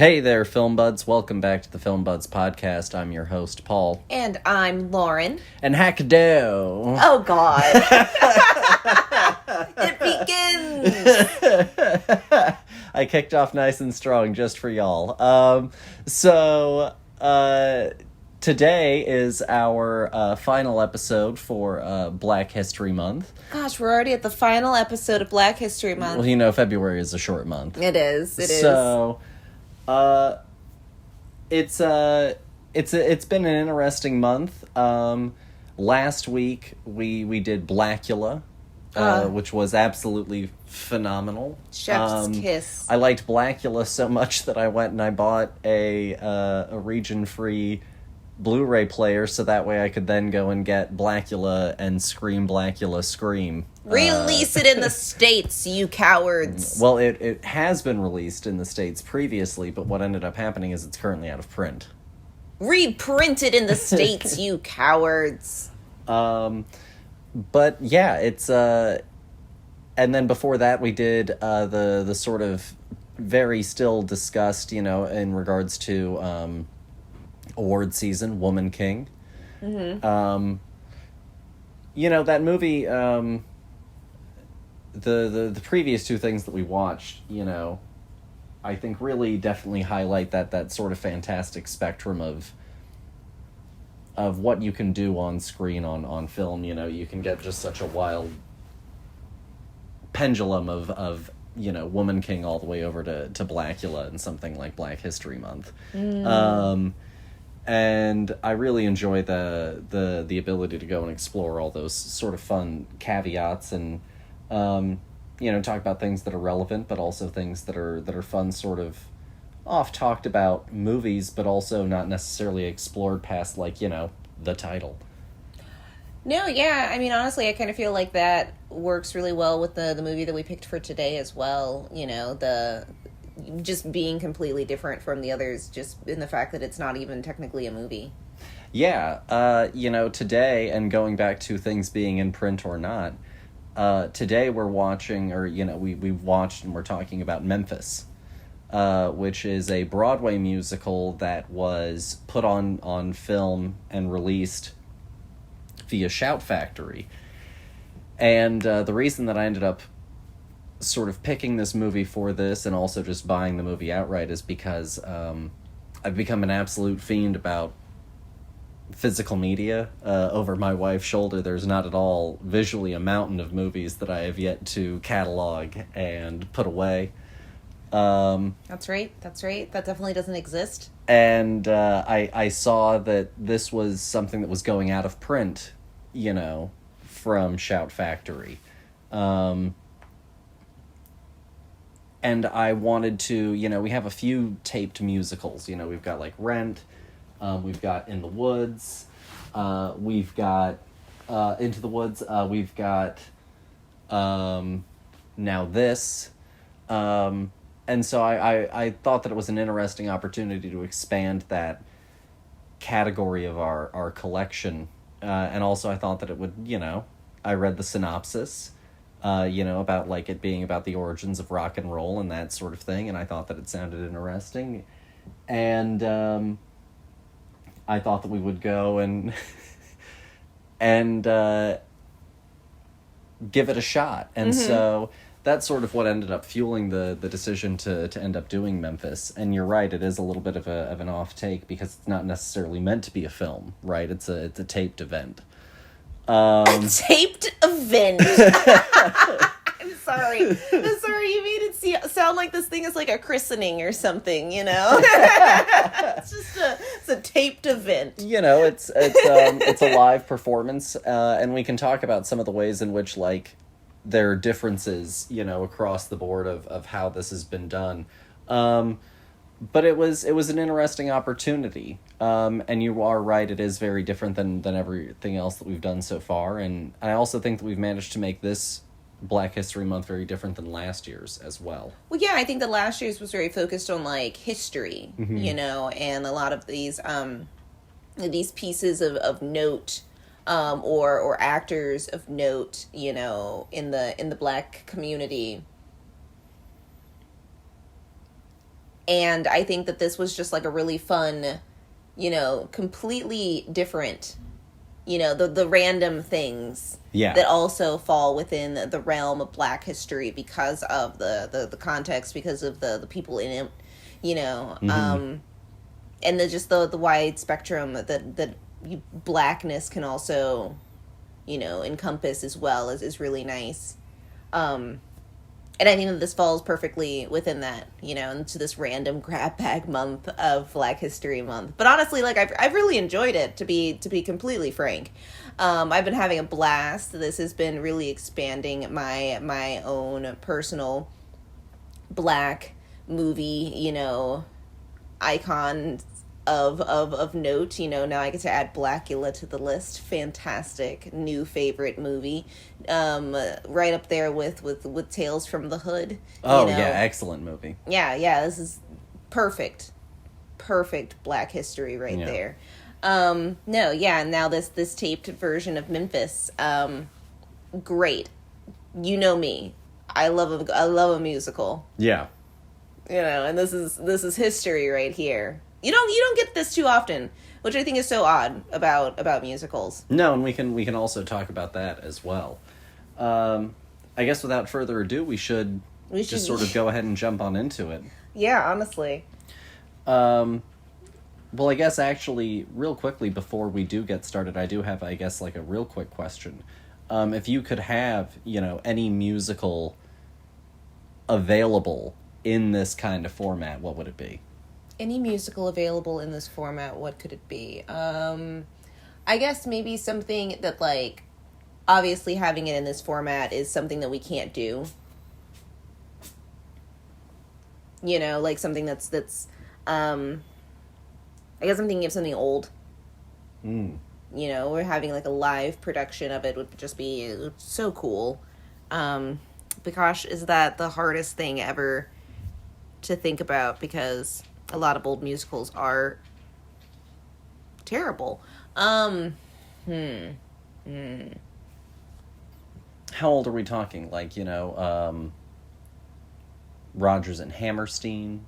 Hey there, Film Buds. Welcome back to the Film Buds podcast. I'm your host, Paul. And I'm Lauren. And Hackado. Oh, God. It begins. I kicked off nice and strong just for y'all. Today is our final episode for Black History Month. Gosh, we're already at the final episode of Black History Month. Well, you know, February is a short month. It is. So, it's been an interesting month. Last week we did Blackula, which was absolutely phenomenal. Chef's kiss. I liked Blackula so much that I went and I bought a region-free Blu-ray player, so that way I could then go and get Blackula and Scream Blackula Scream. Release it in the States, you cowards. Well, it has been released in the States previously, but what ended up happening is it's currently out of print. Reprint it in the States, you cowards. But yeah, it's and then before that we did the sort of very still discussed, you know, in regards to award season, Woman King. Mm-hmm. You know, that movie, the previous two things that we watched, you know, I think really definitely highlight that sort of fantastic spectrum of what you can do on screen, on film. You know, you can get just such a wild pendulum of you know, Woman King all the way over to Blackula and something like Black History Month. And I really enjoy the ability to go and explore all those sort of fun caveats and, you know, talk about things that are relevant, but also things that are fun, sort of oft-talked about movies, but also not necessarily explored past, like, you know, the title. No, yeah, I mean, honestly, I kind of feel like that works really well with the movie that we picked for today as well. You know, just being completely different from the others, just in the fact that it's not even technically a movie. Yeah, you know, today, and going back to things being in print or not, today we're watching, or, you know, we've watched and we're talking about Memphis, which is a Broadway musical that was put on film and released via Shout Factory. And the reason that I ended up sort of picking this movie for this and also just buying the movie outright is because I've become an absolute fiend about physical media. Over my wife's shoulder, there's not at all visually a mountain of movies that I have yet to catalog and put away. That's right. That definitely doesn't exist. And I saw that this was something that was going out of print, you know, from Shout Factory. And I wanted to, you know, we have a few taped musicals. You know, we've got, like, Rent, we've got In the Woods, we've got Into the Woods, we've got Now This. And so I thought that it was an interesting opportunity to expand that category of our collection. And also I thought that it would, you know, I read the synopsis, you know, about, like, it being about the origins of rock and roll and that sort of thing, and I thought that it sounded interesting. And I thought that we would go and give it a shot. And so that's sort of what ended up fueling the decision to end up doing Memphis. And you're right, it is a little bit of an off take because it's not necessarily meant to be a film, right? It's a taped event. A taped event. I'm sorry. You made it sound like this thing is like a christening or something, you know? It's a taped event. You know, it's a live performance, and we can talk about some of the ways in which, like, there are differences, you know, across the board of how this has been done. But it was an interesting opportunity. And you are right, it is very different than everything else that we've done so far. And I also think that we've managed to make this Black History Month very different than last year's as well. Well, yeah, I think that last year's was very focused on, like, history, you know, and a lot of these pieces of note, or actors of note, you know, in the Black community And I think that this was just like a really fun, completely different, the random things that also fall within the realm of Black history because of the context, because of the people in it, and the wide spectrum that Blackness can also, encompass as well is really nice. And I think that this falls perfectly within that, into this random grab bag month of Black History Month. But honestly, like, I've really enjoyed it, to be completely frank. I've been having a blast. This has been really expanding my own personal Black movie, icon of note. Now I get to add Blackula to the list. Fantastic new favorite movie, right up there with Tales from the Hood. Yeah, excellent movie. Yeah, this is perfect Black history right there. And now this taped version of Memphis, great. You know me, I love a musical. Yeah, and this is history right here. You don't get this too often, which I think is so odd about musicals. No, and we can also talk about that as well. I guess without further ado, we should just sort of go ahead and jump on into it. Yeah, honestly. Well, I guess actually, real quickly before we do get started, I do have, I guess, like a real quick question. If you could have, any musical available in this kind of format, what would it be? Any musical available in this format, what could it be? I guess maybe something that, like, obviously having it in this format is something that we can't do. Like something that's I guess I'm thinking of something old. We're having like a live production of it would just be so cool. Gosh, is that the hardest thing ever to think about, because a lot of old musicals are terrible. How old are we talking? Like, Rodgers and Hammerstein?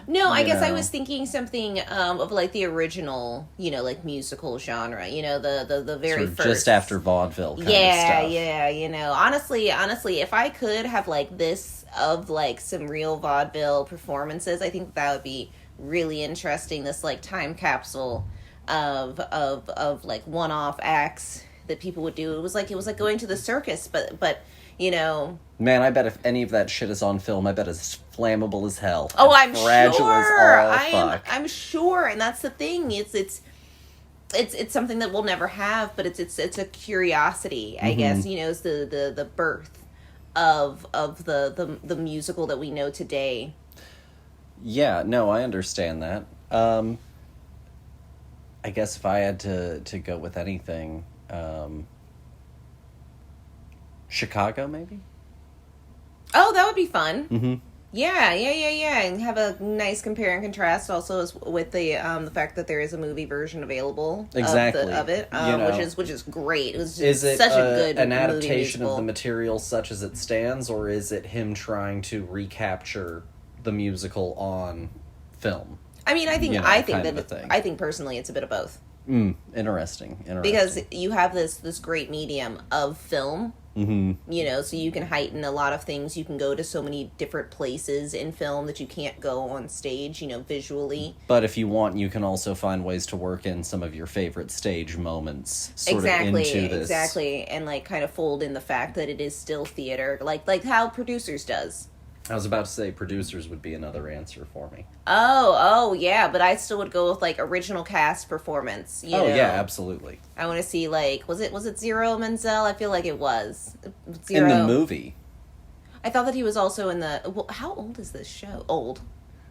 No, I guess I was thinking something of like the original, like musical genre, the very first. Just after vaudeville kind of stuff. Yeah. Honestly, if I could have like this of like some real vaudeville performances, I think that would be really interesting. This like time capsule of like one-off acts that people would do. It was like going to the circus, but Man, I bet if any of that shit is on film, I bet it's flammable as hell. Oh, I'm fragile sure. As all fuck. I'm sure, and that's the thing. It's something that we'll never have, but it's a curiosity, I guess. It's the birth of the musical that we know today. Yeah, no, I understand that. I guess if I had to go with anything, Chicago, maybe? Oh, that would be fun. Mm-hmm. Yeah, and have a nice compare and contrast also with the fact that there is a movie version available. Exactly. of it, which is great. It was is it such a good an adaptation movie of the material such as it stands, or is it him trying to recapture the musical on film? I mean, I think personally it's a bit of both. Interesting. Because you have this great medium of film. Mm-hmm. So you can heighten a lot of things. You can go to so many different places in film that you can't go on stage, visually. But if you want, you can also find ways to work in some of your favorite stage moments into this. Exactly. And like kind of fold in the fact that it is still theater, like how Producers does. I was about to say Producers would be another answer for me. Oh, yeah, but I still would go with like original cast performance. Yeah, absolutely. I want to see like was it Zero Menzel? I feel like it was Zero. In the movie. I thought that he was also in the. Well, how old is this show? Old.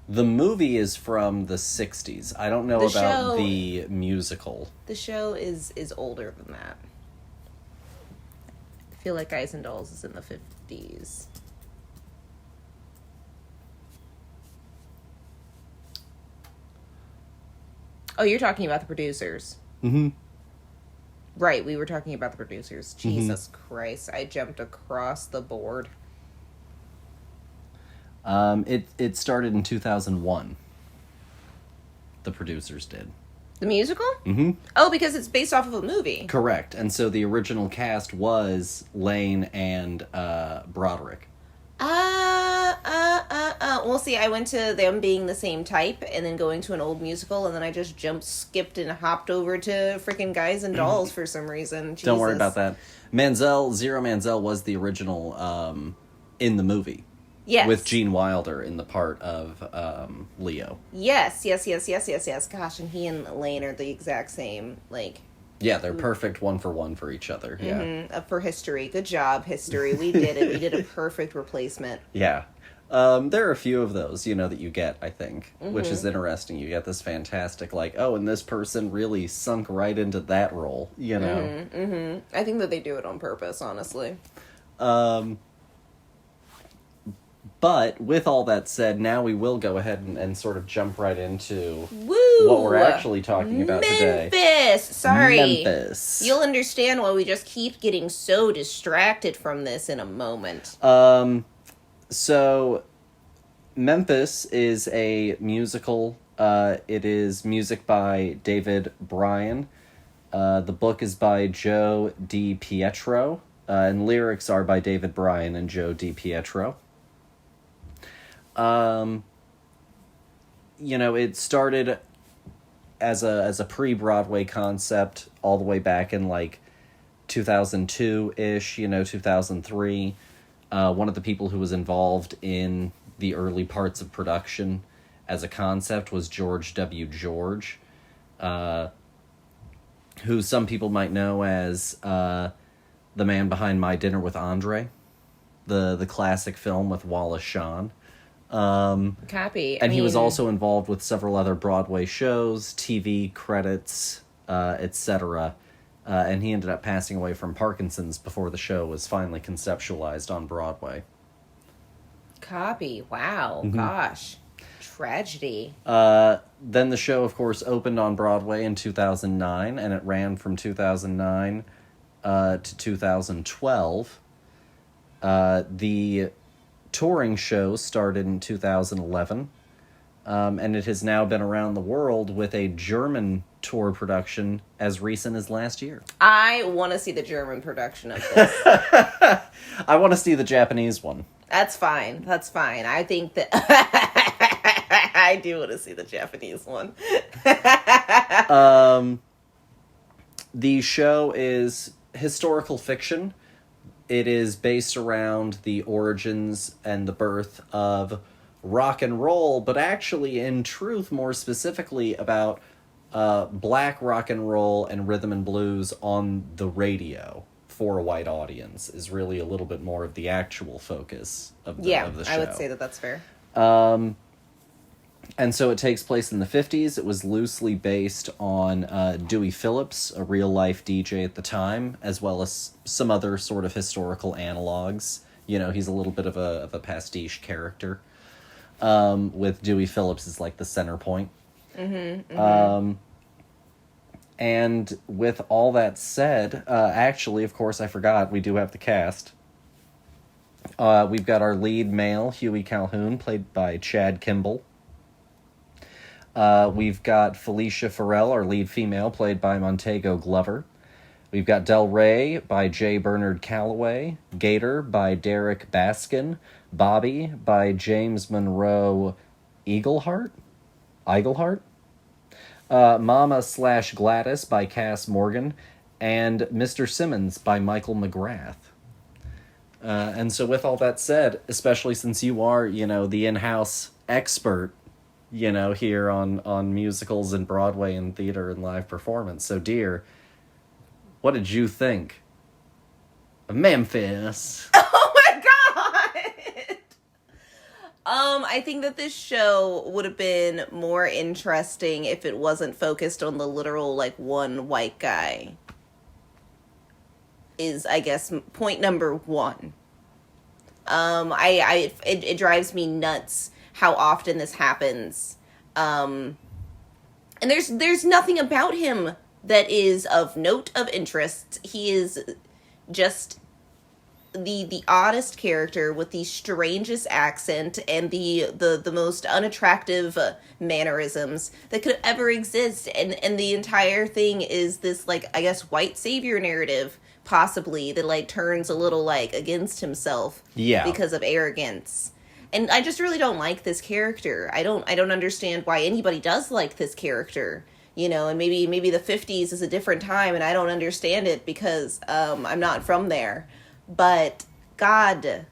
The movie is from the 60s. I don't know about the musical. The show is older than that. I feel like Guys and Dolls is in the 50s. Oh, you're talking about the Producers. Mm-hmm. Right, we were talking about the Producers. Jesus Christ, I jumped across the board. It started in 2001. The producers did. The musical? Mm-hmm. Oh, because it's based off of a movie. Correct. And so the original cast was Lane and Broderick. Well, see, I went to them being the same type and then going to an old musical, and then I just jumped, skipped, and hopped over to freaking Guys and Dolls for some reason. Jesus. Don't worry about that. Zero Manzel was the original in the movie. Yes. With Gene Wilder in the part of Leo. Yes. Gosh, and he and Lane are the exact same, like... Yeah, they're perfect one for each other. Yeah. Mm-hmm. For history. Good job, history. We did it. We did a perfect replacement. Yeah. There are a few of those, that you get, I think, which is interesting. You get this fantastic, and this person really sunk right into that role, Mm-hmm, mm-hmm. I think that they do it on purpose, honestly. But with all that said, now we will go ahead and sort of jump right into Woo! What we're actually talking about today. Memphis! Sorry. Memphis. You'll understand why we just keep getting so distracted from this in a moment. So, Memphis is a musical. It is music by David Bryan. The book is by Joe DiPietro. And lyrics are by David Bryan and Joe DiPietro. It started as a pre-Broadway concept all the way back in 2002-ish, 2003. One of the people who was involved in the early parts of production as a concept was George W. George, who some people might know as the man behind My Dinner with Andre, the classic film with Wallace Shawn. Copy. He was also involved with several other Broadway shows, TV credits, etc. And he ended up passing away from Parkinson's before the show was finally conceptualized on Broadway. Copy. Wow. Mm-hmm. Gosh. Tragedy. Then the show, of course, opened on Broadway in 2009, and it ran from 2009 to 2012. The touring show started in 2011, and it has now been around the world with a German tour production as recent as last year. I want to see the German production of this. I want to see the Japanese one. That's fine. I think that... I do want to see the Japanese one. The show is historical fiction. It is based around the origins and the birth of rock and roll, but actually, in truth, more specifically about black rock and roll and rhythm and blues on the radio for a white audience is really a little bit more of the actual focus of the show. I would say that that's fair. And so it takes place in the 50s. It was loosely based on Dewey Phillips, a real-life DJ at the time, as well as some other sort of historical analogs. He's a little bit of a pastiche character, with Dewey Phillips as the center point. Mm-hmm, mm-hmm. And with all that said, actually, of course, I forgot, we do have the cast. We've got our lead male, Huey Calhoun, played by Chad Kimball. We've got Felicia Farrell, our lead female, played by Montego Glover. We've got Del Rey by J. Bernard Calloway. Gator by Derek Baskin. Bobby by James Monroe Eagleheart. Mama/Gladys by Cass Morgan. And Mr. Simmons by Michael McGrath. And so with all that said, especially since you are, the in-house expert, here on musicals and Broadway and theater and live performance. So, dear, what did you think of Memphis? Oh my god! I think that this show would have been more interesting if it wasn't focused on the literal, one white guy. Is, I guess, point number one. It drives me nuts how often this happens. And there's nothing about him that is of note, of interest. He is just the oddest character with the strangest accent and the most unattractive mannerisms that could ever exist, and the entire thing is this, like, I guess, white savior narrative, possibly, that, like, turns a little, like, against himself because of arrogance. And I just really don't like this character. I don't understand why anybody does like this character. You know, and maybe the 50s is a different time and I don't understand it because I'm not from there. But god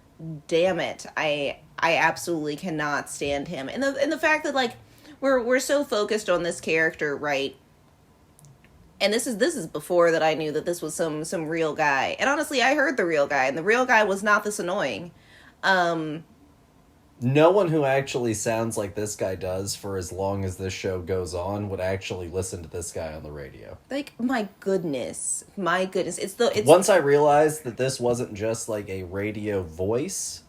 damn it, I absolutely cannot stand him. And the fact that, like, we're so focused on this character, right? And this is before that I knew that this was some real guy. And honestly, I heard the real guy, and the real guy was not this annoying. No one who actually sounds like this guy does for as long as this show goes on would actually listen to this guy on the radio. Like, my goodness. It's Once I realized that this wasn't just like a radio voice,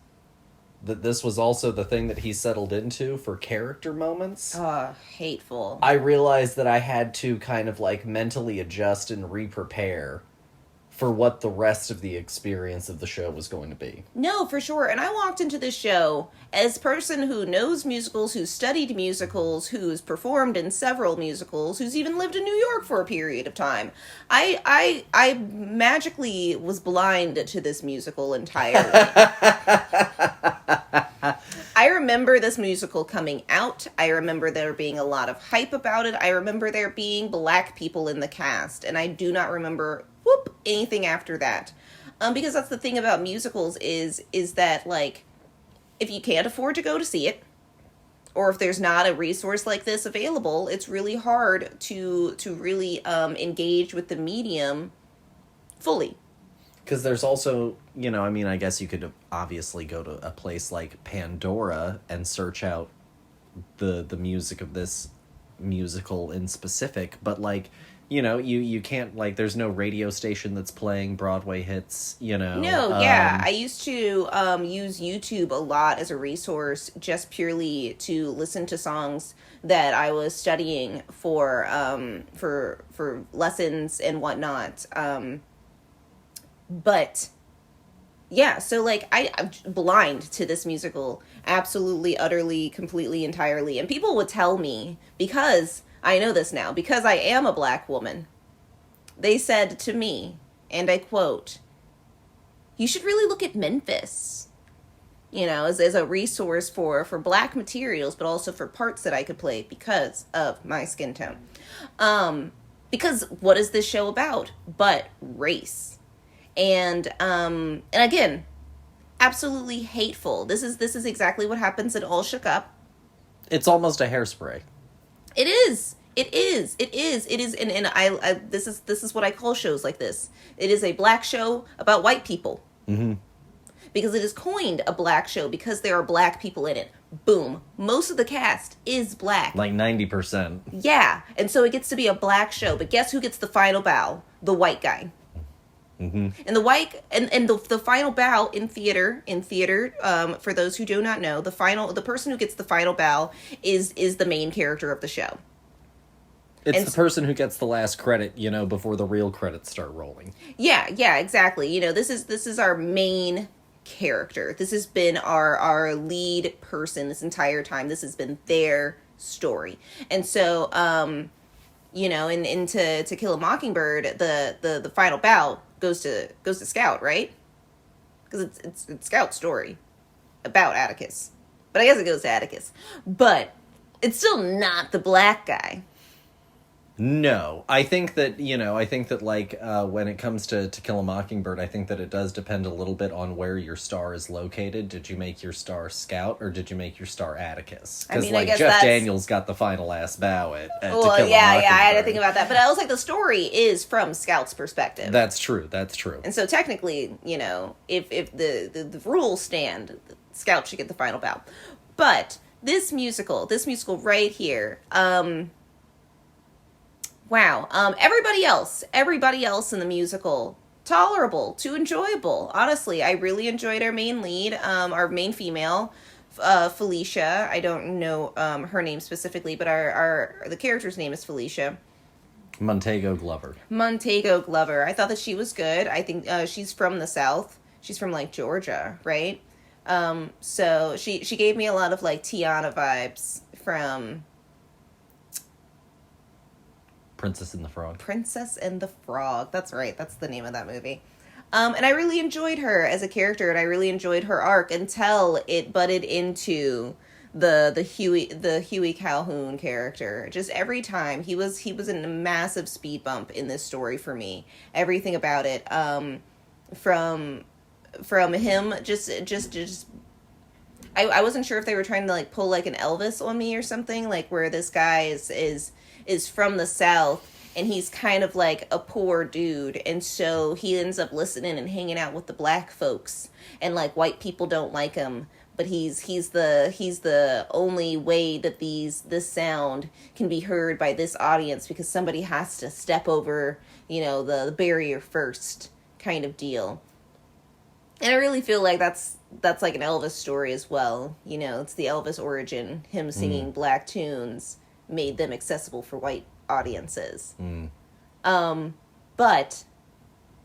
that this was also the thing that he settled into for character moments. Hateful. I realized that I had to kind of like mentally adjust and re-prepare for what the rest of the experience of the show was going to be. No, for sure. And I walked into this show as a person who knows musicals, who's studied musicals, who's performed in several musicals, who's even lived in New York for a period of time. I magically was blind to this musical entirely. I remember this musical coming out. I remember there being a lot of hype about it. I remember there being black people in the cast. And I do not remember anything after that, because that's the thing about musicals is that, like, if you can't afford to go to see it, or if there's not a resource like this available, it's really hard to really engage with the medium fully. Because there's also, you know, I mean, I guess you could obviously go to a place like Pandora and search out the music of this musical in specific, but, like, you know, you can't, like, there's no radio station that's playing Broadway hits, you know. No, yeah. I used to use YouTube a lot as a resource, just purely to listen to songs that I was studying for lessons and whatnot. But yeah, so, like, I'm blind to this musical, absolutely, utterly, completely, entirely. And people would tell me, because I know this now, because I am a black woman, they said to me, and I quote, "You should really look at Memphis," you know, as a resource for black materials, but also for parts that I could play because of my skin tone. Because what is this show about but race? And again, absolutely hateful. This is exactly what happens in All Shook Up. It's almost a Hairspray. It is. And I this is what I call shows like this. It is a black show about white people. Mm-hmm. Because it is coined a black show because there are black people in it. Boom. Most of the cast is black. Like 90%. Yeah. And so it gets to be a black show. But guess who gets the final bow? The white guy. Mm-hmm. And the white and the final bow in theater, for those who do not know, the person who gets the final bow is the main character of the show. It's the person who gets the last credit, you know, before the real credits start rolling. Yeah, exactly. You know, this is our main character. This has been our lead person this entire time. This has been their story. And so, you know, in To Kill a Mockingbird, the final bow goes to Scout, right? Because it's Scout's story about Atticus. But I guess it goes to Atticus. But it's still not the black guy. No, I think that, like, when it comes to Kill a Mockingbird, I think that it does depend a little bit on where your star is located. Did you make your star Scout, or did you make your star Atticus? Because, like, Jeff Daniels got the final last bow at To Kill a Mockingbird. I had to think about that. But I was like, the story is from Scout's perspective. That's true. And so technically, you know, if the rules stand, Scout should get the final bow. But this musical right here, wow. Everybody else in the musical, tolerable to enjoyable. Honestly, I really enjoyed our main lead, our main female, Felicia. I don't know her name specifically, but the character's name is Felicia. Montego Glover. I thought that she was good. I think she's from the South. she's from like Georgia, right? So she gave me a lot of like Tiana vibes from Princess and the Frog. Princess and the Frog. That's right. That's the name of that movie. And I really enjoyed her as a character, and I really enjoyed her arc until it butted into the Huey Calhoun character. Just every time he was in a massive speed bump in this story for me. Everything about it, from him, just I wasn't sure if they were trying to like pull like an Elvis on me or something, like where this guy is from the South. And he's kind of like a poor dude. And so he ends up listening and hanging out with the black folks. And like white people don't like him. But he's the only way that this sound can be heard by this audience, because somebody has to step over, the barrier first kind of deal. And I really feel like that's like an Elvis story as well. It's the Elvis origin. Him singing black tunes made them accessible for white audiences. But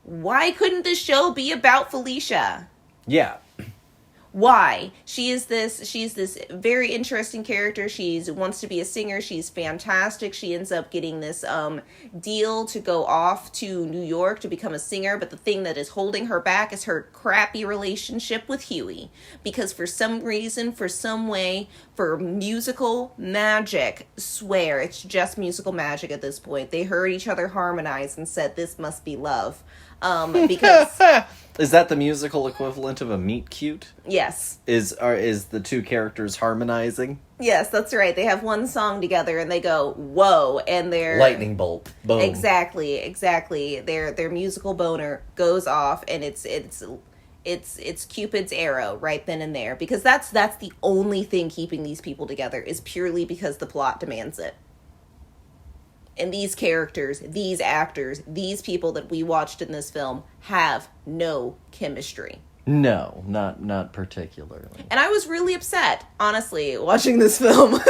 why couldn't this show be about Felicia? Yeah. Why? She's this very interesting character. She wants to be a singer. She's fantastic. She ends up getting this deal to go off to New York to become a singer. But the thing that is holding her back is her crappy relationship with Huey. Because for some reason, for some way, for musical magic, swear it's just musical magic at this point. They heard each other harmonize and said, "This must be love." Because is that the musical equivalent of a meet cute? Yes. Is the two characters harmonizing? Yes, that's right. They have one song together and they go, "Whoa," and their lightning bolt. Boom. Exactly. Their musical boner goes off, and it's Cupid's arrow right then and there, because that's the only thing keeping these people together, is purely because the plot demands it. And these characters, these actors, these people that we watched in this film have no chemistry. No, not particularly. And I was really upset, honestly, watching this film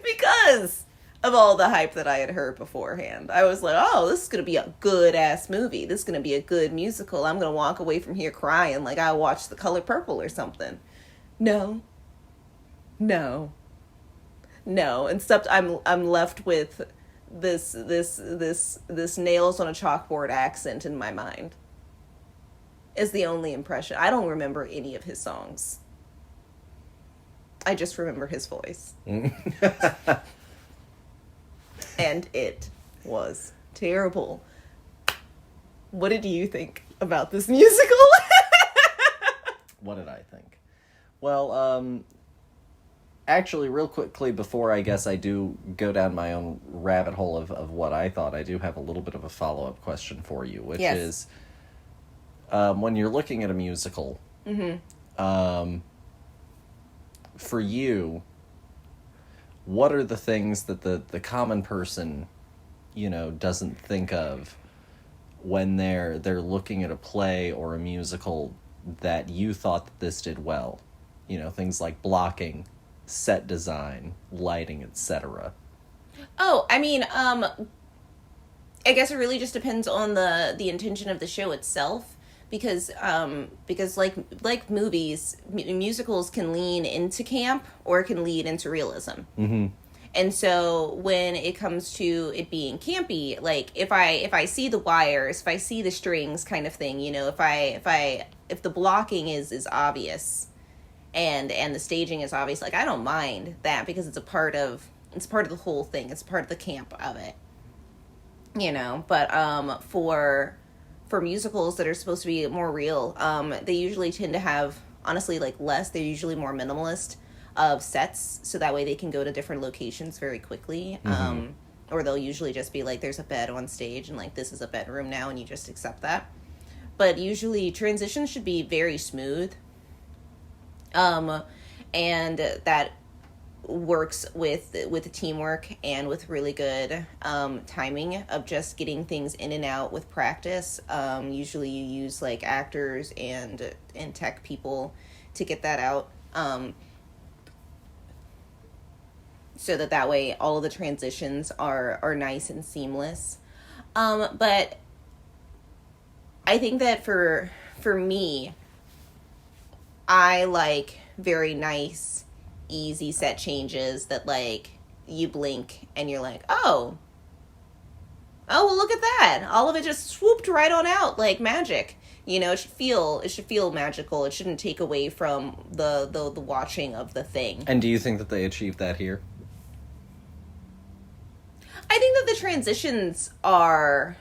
because of all the hype that I had heard beforehand. I was like, oh, this is going to be a good-ass movie. This is going to be a good musical. I'm going to walk away from here crying like I watched The Color Purple or something. No. Instead, I'm left with this nails on a chalkboard accent in my mind. Is the only impression. I don't remember any of his songs. I just remember his voice. And it was terrible. What did you think about this musical? What did I think? Well, actually, real quickly, before I guess I do go down my own rabbit hole of what I thought, I do have a little bit of a follow-up question for you, which is, when you're looking at a musical, for you, what are the things that the common person, doesn't think of when they're looking at a play or a musical that you thought that this did well? Things like blocking, set design, lighting, etc. Oh, I mean, I guess it really just depends on the intention of the show itself, because like movies, musicals can lean into camp or it can lead into realism. Mm-hmm. And so when it comes to it being campy, like if I see the wires, if I see the strings kind of thing, if the blocking is obvious and the staging is obvious, like I don't mind that, because it's part of the whole thing. It's part of the camp of it. But for musicals that are supposed to be more real, they usually tend to have, honestly, like less. They're usually more minimalist of sets, so that way they can go to different locations very quickly. Mm-hmm. Or they'll usually just be like, there's a bed on stage and like, this is a bedroom now, and you just accept that. But usually transitions should be very smooth. And that works with teamwork and with really good timing of just getting things in and out with practice. Usually you use like actors and tech people to get that out. So that way all of the transitions are nice and seamless. But I think that for for me, I like very nice, easy set changes that, like, you blink and you're like, oh, well, look at that. All of it just swooped right on out like magic. You know, it should feel magical. It shouldn't take away from the watching of the thing. And do you think that they achieved that here? I think that the transitions are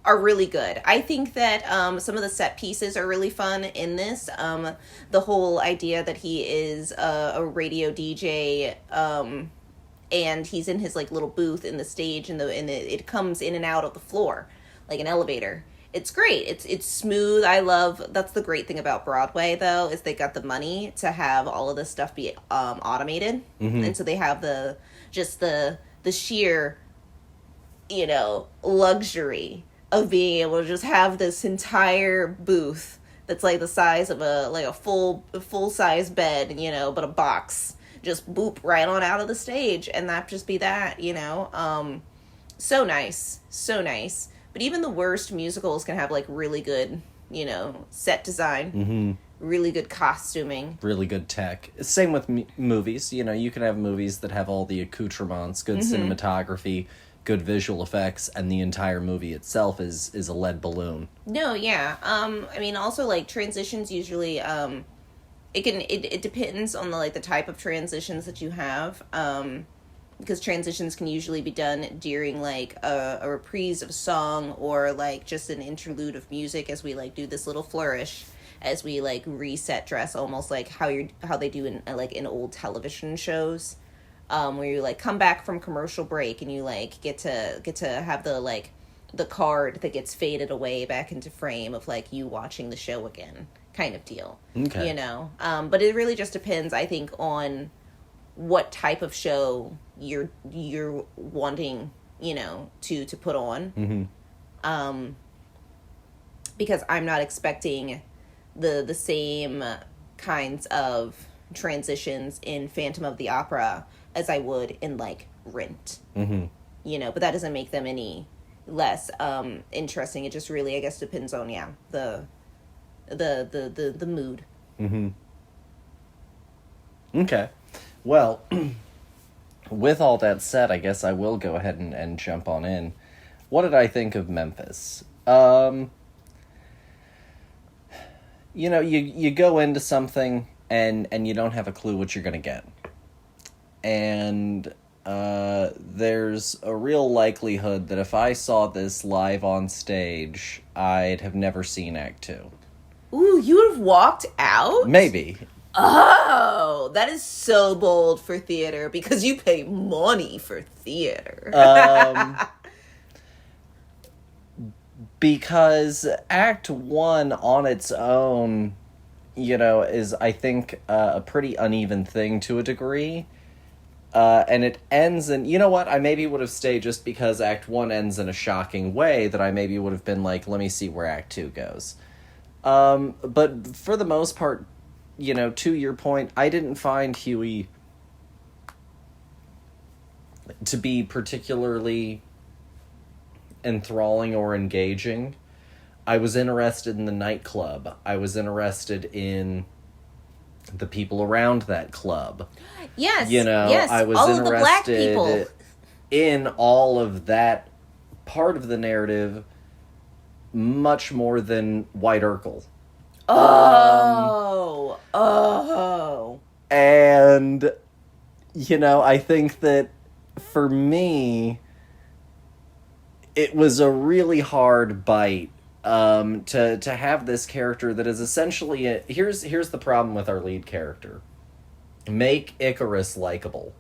really good. I think that some of the set pieces are really fun in this. The whole idea that he is a radio DJ, and he's in his, like, little booth in the stage, and it comes in and out of the floor like an elevator. It's great. It's smooth. I love. That's the great thing about Broadway, though, is they got the money to have all of this stuff be automated, and so they have the sheer, you know, luxury of being able to just have this entire booth that's like the size of a full size bed, you know, but a box, just boop right on out of the stage, and that just be that, you know. So nice. But even the worst musicals can have, like, really good, you know, set design, really good costuming, really good tech. Same with movies. You know, you can have movies that have all the accoutrements, good cinematography, good visual effects, and the entire movie itself is a lead balloon. No, yeah. I mean, also, like, transitions usually, it depends on the type of transitions that you have, because transitions can usually be done during, like, a reprise of a song, or, like, just an interlude of music as we, like, do this little flourish, as we, like, reset dress, almost like how they do in old television shows, where you, like, come back from commercial break and you, like, get to have the card that gets faded away back into frame of, like, you watching the show again, kind of deal. Okay. You know? But it really just depends, I think, on what type of show you're wanting, you know, to put on. Because I'm not expecting the same kinds of transitions in Phantom of the Opera as I would in, like, Rent. You know, but that doesn't make them any less interesting. It just really, I guess, depends on the mood. Okay. Well, with all that said, I guess I will go ahead and jump on in. What did I think of Memphis? You know, you go into something and you don't have a clue what you're going to get. And there's a real likelihood that if I saw this live on stage, I'd have never seen Act 2. Ooh, you would have walked out? Maybe. Oh, that is so bold for theater, because you pay money for theater. Because Act 1 on its own, you know, is, I think, a pretty uneven thing to a degree. And it ends in, you know what, I maybe would have stayed just because Act 1 ends in a shocking way, that I maybe would have been like, let me see where Act 2 goes. But for the most part, you know, to your point, I didn't find Huey to be particularly enthralling or engaging. I was interested in the nightclub. I was interested in the people around that club. Yes. You know, yes. I was all interested of the black people in all of that part of the narrative much more than White Urkel. And, you know, I think that for me, it was a really hard bite to have this character that is essentially here's the problem with our lead character. Make Icarus likable.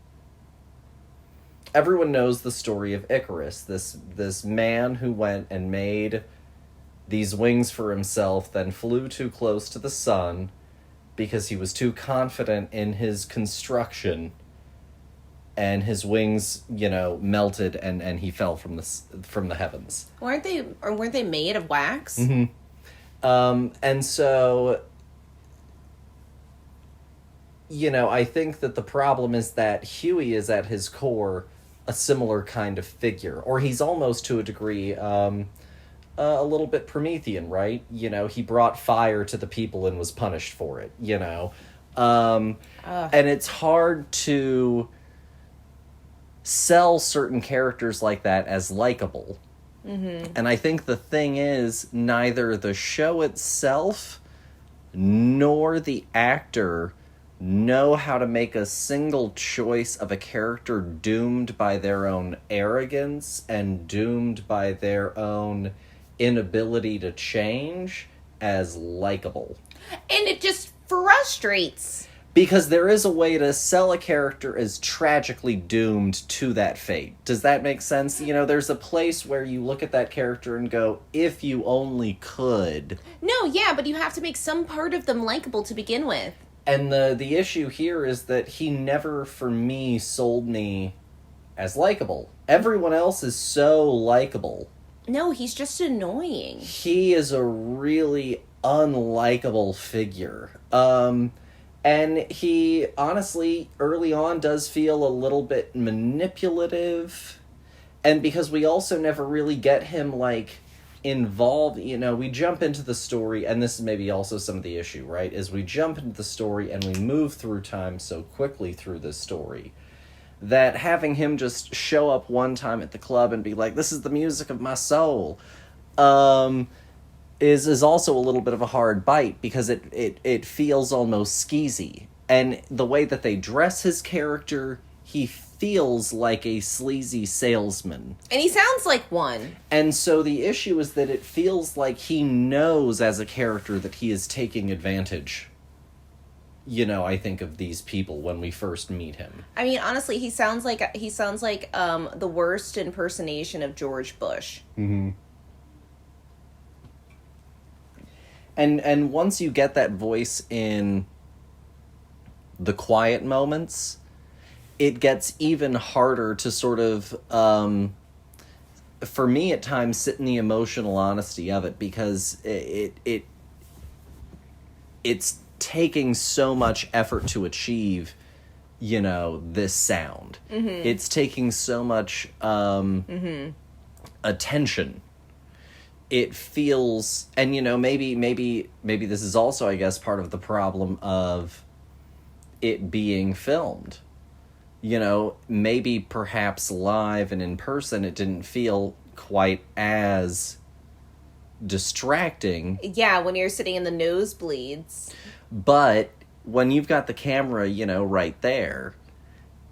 Everyone knows the story of Icarus, this man who went and made these wings for himself, then flew too close to the sun because he was too confident in his construction, and his wings, you know, melted and he fell from the heavens. Weren't they made of wax? And so, you know, I think that the problem is that Huey is at his core a similar kind of figure, or he's almost, to a degree, a little bit Promethean, right? You know, he brought fire to the people and was punished for it, you know. And it's hard to sell certain characters like that as likable. Mm-hmm. And I think the thing is, neither the show itself nor the actor know how to make a single choice of a character doomed by their own arrogance and doomed by their own inability to change as likable. And it just frustrates. Because there is a way to sell a character as tragically doomed to that fate. Does that make sense? You know, there's a place where you look at that character and go, if you only could. No, yeah, but you have to make some part of them likable to begin with. And the issue here is that he never, for me, sold me as likable. Everyone else is so likable. No, he's just annoying. He is a really unlikable figure. And he, honestly, early on does feel a little bit manipulative. And because we also never really get him, like, involved, you know, we jump into the story, and this is maybe also some of the issue, right? Is we jump into the story and we move through time so quickly through this story that having him just show up one time at the club and be like, this is the music of my soul, is also a little bit of a hard bite, because it feels almost skeezy. And the way that they dress his character, he feels like a sleazy salesman. And he sounds like one. And so the issue is that it feels like he knows as a character that he is taking advantage. You know, I think of these people when we first meet him. I mean, honestly, he sounds like the worst impersonation of George Bush. Mm-hmm. And once you get that voice in the quiet moments, it gets even harder to sort of, for me at times, sit in the emotional honesty of it, because it's taking so much effort to achieve, you know, this sound. Mm-hmm. It's taking so much attention. It feels, and you know, maybe this is also, I guess, part of the problem of it being filmed. You know, maybe perhaps live and in person it didn't feel quite as distracting. Yeah, when you're sitting in the nosebleeds. But when you've got the camera, you know, right there,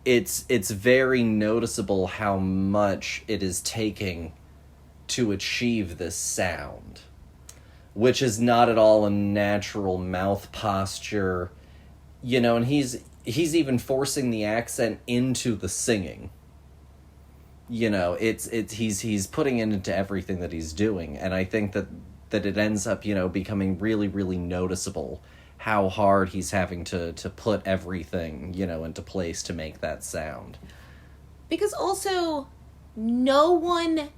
it's very noticeable how much it is taking to achieve this sound, which is not at all a natural mouth posture, you know, and he's even forcing the accent into the singing. You know, he's putting it into everything that he's doing, and I think that it ends up, you know, becoming really, really noticeable how hard he's having to put everything, you know, into place to make that sound. Because also, no one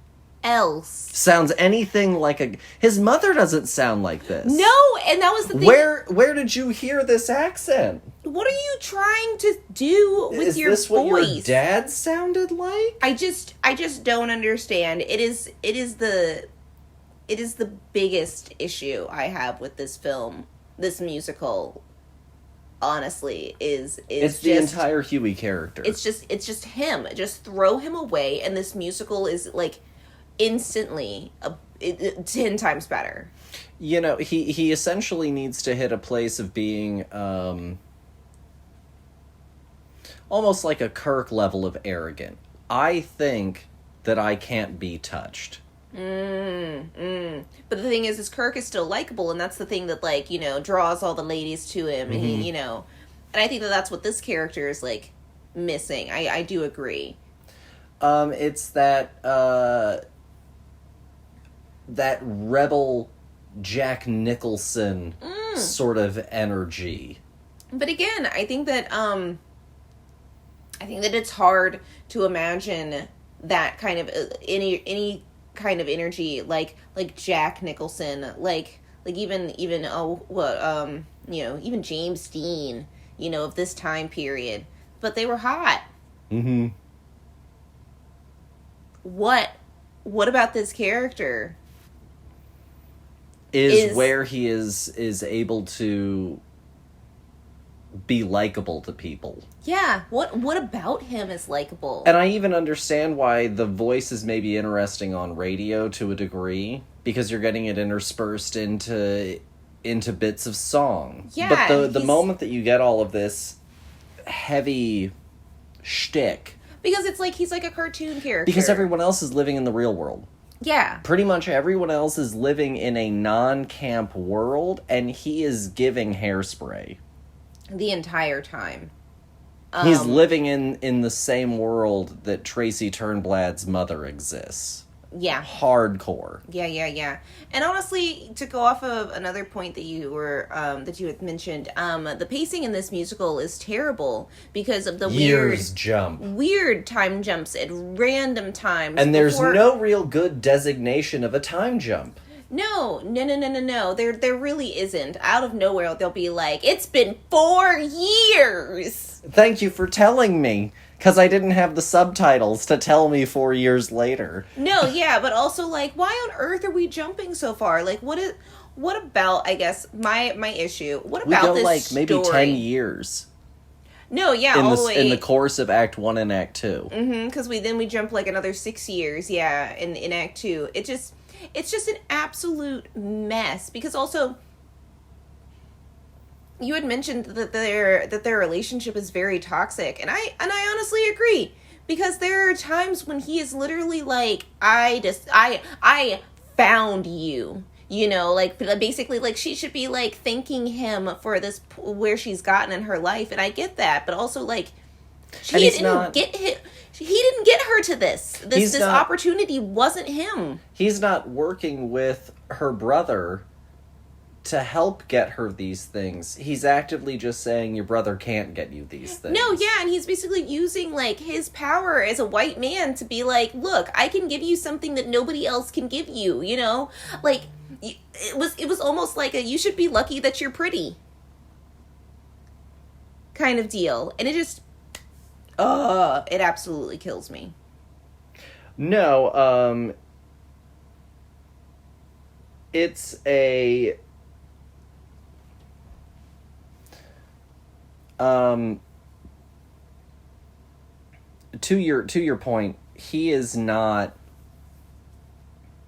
else sounds anything like his mother doesn't sound like this. No, and that was the thing. Where did you hear this accent? What are you trying to do with your voice? Is this what your dad sounded like? I just don't understand. It is the biggest issue I have with this film, this musical. Honestly, is it's the entire Huey character. It's just him. Just throw him away, and this musical is like instantly 10 times better. You know, he essentially needs to hit a place of being almost like a Kirk level of arrogant. I think that I can't be touched. But the thing is Kirk is still likable, and that's the thing that, like, you know, draws all the ladies to him. Mm-hmm. And he, you know, and I think that that's what this character is, like, missing. I do agree. It's that rebel Jack Nicholson sort of energy. But again, I think that it's hard to imagine that kind of any kind of energy like Jack Nicholson, like even you know, even James Dean, you know, of this time period. But they were hot. Mm-hmm. What about this character? is where he is able to be likable to people. Yeah, what about him is likable? And I even understand why the voice is maybe interesting on radio to a degree, because you're getting it interspersed into bits of song. Yeah, but the moment that you get all of this heavy shtick, because it's like he's like a cartoon character. Because everyone else is living in the real world. Yeah. Pretty much everyone else is living in a non-camp world, and he is giving hairspray. The entire time. He's living in the same world that Tracy Turnblad's mother exists. Yeah. Hardcore. Yeah. And honestly, to go off of another point that you had mentioned, the pacing in this musical is terrible because of the weird time jumps at random times. And there's no real good designation of a time jump. No. There really isn't. Out of nowhere, they'll be like, "It's been 4 years." Thank you for telling me. Because I didn't have the subtitles to tell me 4 years later. No, yeah, but also, like, why on earth are we jumping so far? Like, what about, I guess, my issue? What about this story? Like, maybe 10 years. No, yeah, all the way. In the course of Act 1 and Act 2. Mm-hmm, because we jump, like, another 6 years, yeah, in Act 2. It's just an absolute mess. Because also, you had mentioned that their relationship is very toxic, and I honestly agree, because there are times when he is literally like, I found you, you know, like, basically, like, she should be like thanking him for this, where she's gotten in her life, and I get that, but also, like, he didn't get her to this opportunity wasn't him. He's not working with her brother to help get her these things. He's actively just saying, your brother can't get you these things. No, yeah, and he's basically using, like, his power as a white man to be like, look, I can give you something that nobody else can give you, you know? Like, it was almost like a, you should be lucky that you're pretty kind of deal. And it just, it absolutely kills me. No, it's a... to your point, he is not.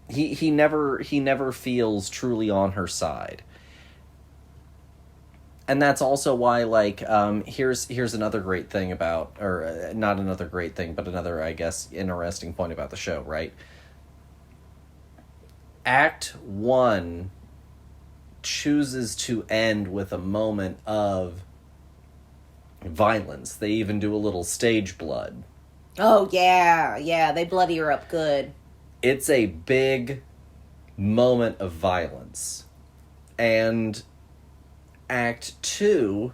He never feels truly on her side, and that's also why, like, here's another great thing about, or not another great thing, but another, I guess, interesting point about the show. Right, Act 1 chooses to end with a moment of violence. They even do a little stage blood. Oh, yeah, they bloody her up good. It's a big moment of violence. And Act 2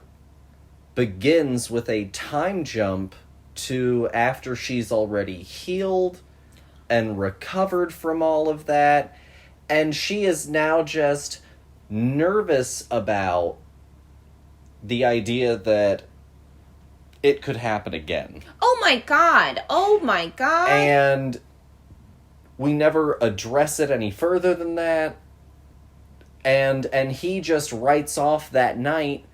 begins with a time jump to after she's already healed and recovered from all of that, and she is now just nervous about the idea that it could happen again. Oh my god. And we never address it any further than that. And he just writes off that night,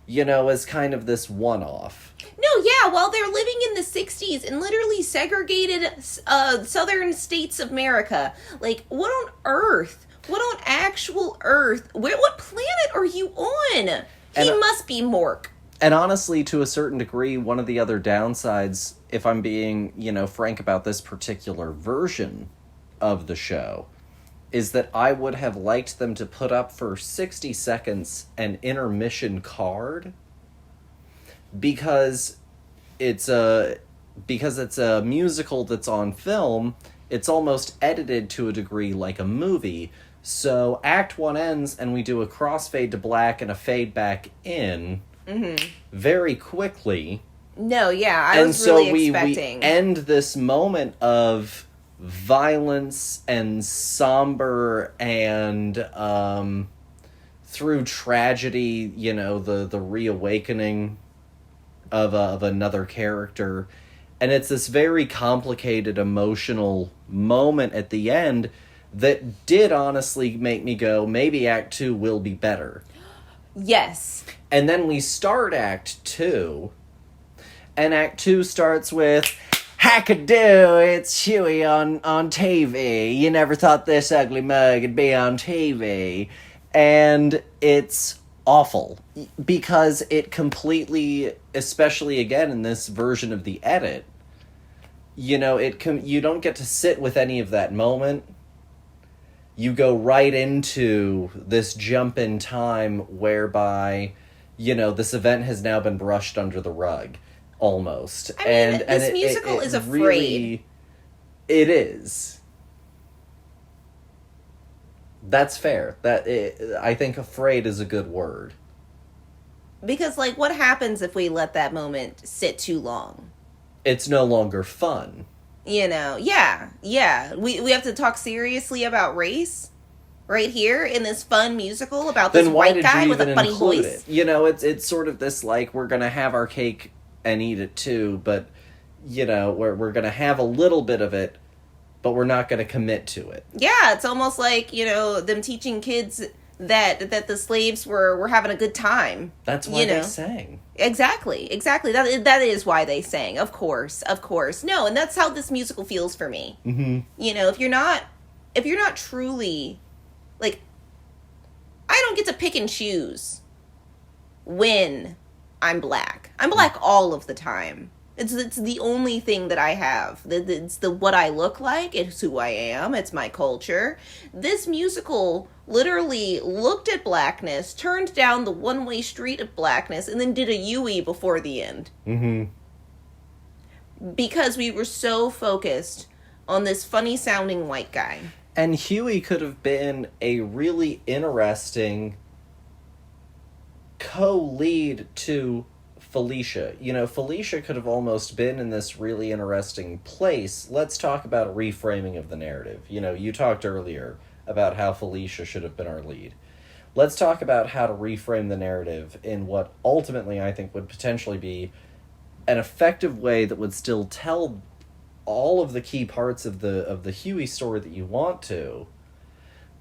you know, as kind of this one-off. No, yeah, while they're living in the 60s in literally segregated southern states of America. Like, what on earth? What on actual earth? What planet are you on? He must be Mork. And honestly, to a certain degree, one of the other downsides, if I'm being, you know, frank about this particular version of the show, is that I would have liked them to put up for 60 seconds an intermission card, because it's a musical that's on film. It's almost edited to a degree like a movie. So Act 1 ends and we do a crossfade to black and a fade back in. Mm-hmm. Very quickly. No, yeah, I was really expecting. We end this moment of violence and somber and through tragedy, you know, the reawakening of another character, and it's this very complicated emotional moment at the end that did honestly make me go, maybe Act 2 will be better. Yes. And then we start Act 2, and Act 2 starts with, Hackadoo, it's Huey on TV. You never thought this ugly mug would be on TV. And it's awful, because it completely, especially again in this version of the edit, you don't get to sit with any of that moment. You go right into this jump in time whereby, this event has now been brushed under the rug, almost. I mean, this musical is afraid. Really, it is. That's fair. I think afraid is a good word. Because, what happens if we let that moment sit too long? It's no longer fun. Yeah. We have to talk seriously about race right here in this fun musical about this white guy with a funny voice. It's sort of this, we're going to have our cake and eat it too, but, we're going to have a little bit of it, but we're not going to commit to it. Yeah, it's almost like, them teaching kids that the slaves were having a good time. That's why they sang. Exactly. That is why they sang. Of course. No, and that's how this musical feels for me. Mm-hmm. If you're not truly, I don't get to pick and choose when I'm black. I'm black all of the time. It's the only thing that I have. It's what I look like. It's who I am. It's my culture. This musical literally looked at blackness, turned down the one-way street of blackness, and then did a Yui before the end. Mm-hmm. Because we were so focused on this funny-sounding white guy. And Huey could have been a really interesting co-lead to Felicia. Felicia could have almost been in this really interesting place. Let's talk about a reframing of the narrative. You talked earlier about how Felicia should have been our lead. Let's talk about how to reframe the narrative in what ultimately I think would potentially be an effective way that would still tell all of the key parts of the Huey story that you want to,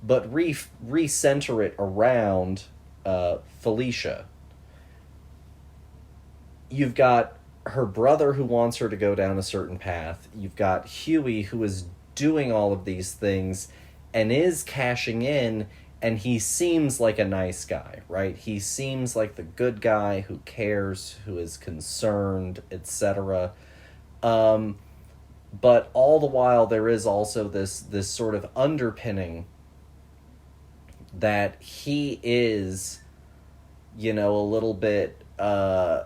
but recenter it around Felicia. You've got her brother who wants her to go down a certain path. You've got Huey who is doing all of these things and is cashing in, and he seems like a nice guy, right? He seems like the good guy who cares, who is concerned, etc. But all the while there is also this sort of underpinning that he is, a little bit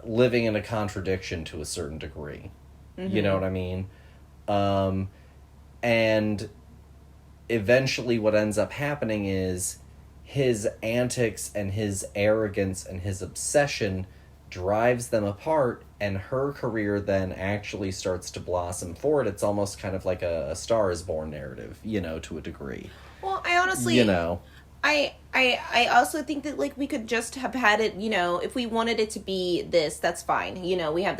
living in a contradiction to a certain degree. Mm-hmm. You know what I mean? And eventually what ends up happening is his antics and his arrogance and his obsession drives them apart, and her career then actually starts to blossom forward. It's almost kind of like a Star is Born narrative, to a degree. Well, I honestly... I also think that, we could just have had it, if we wanted it to be this, that's fine. We have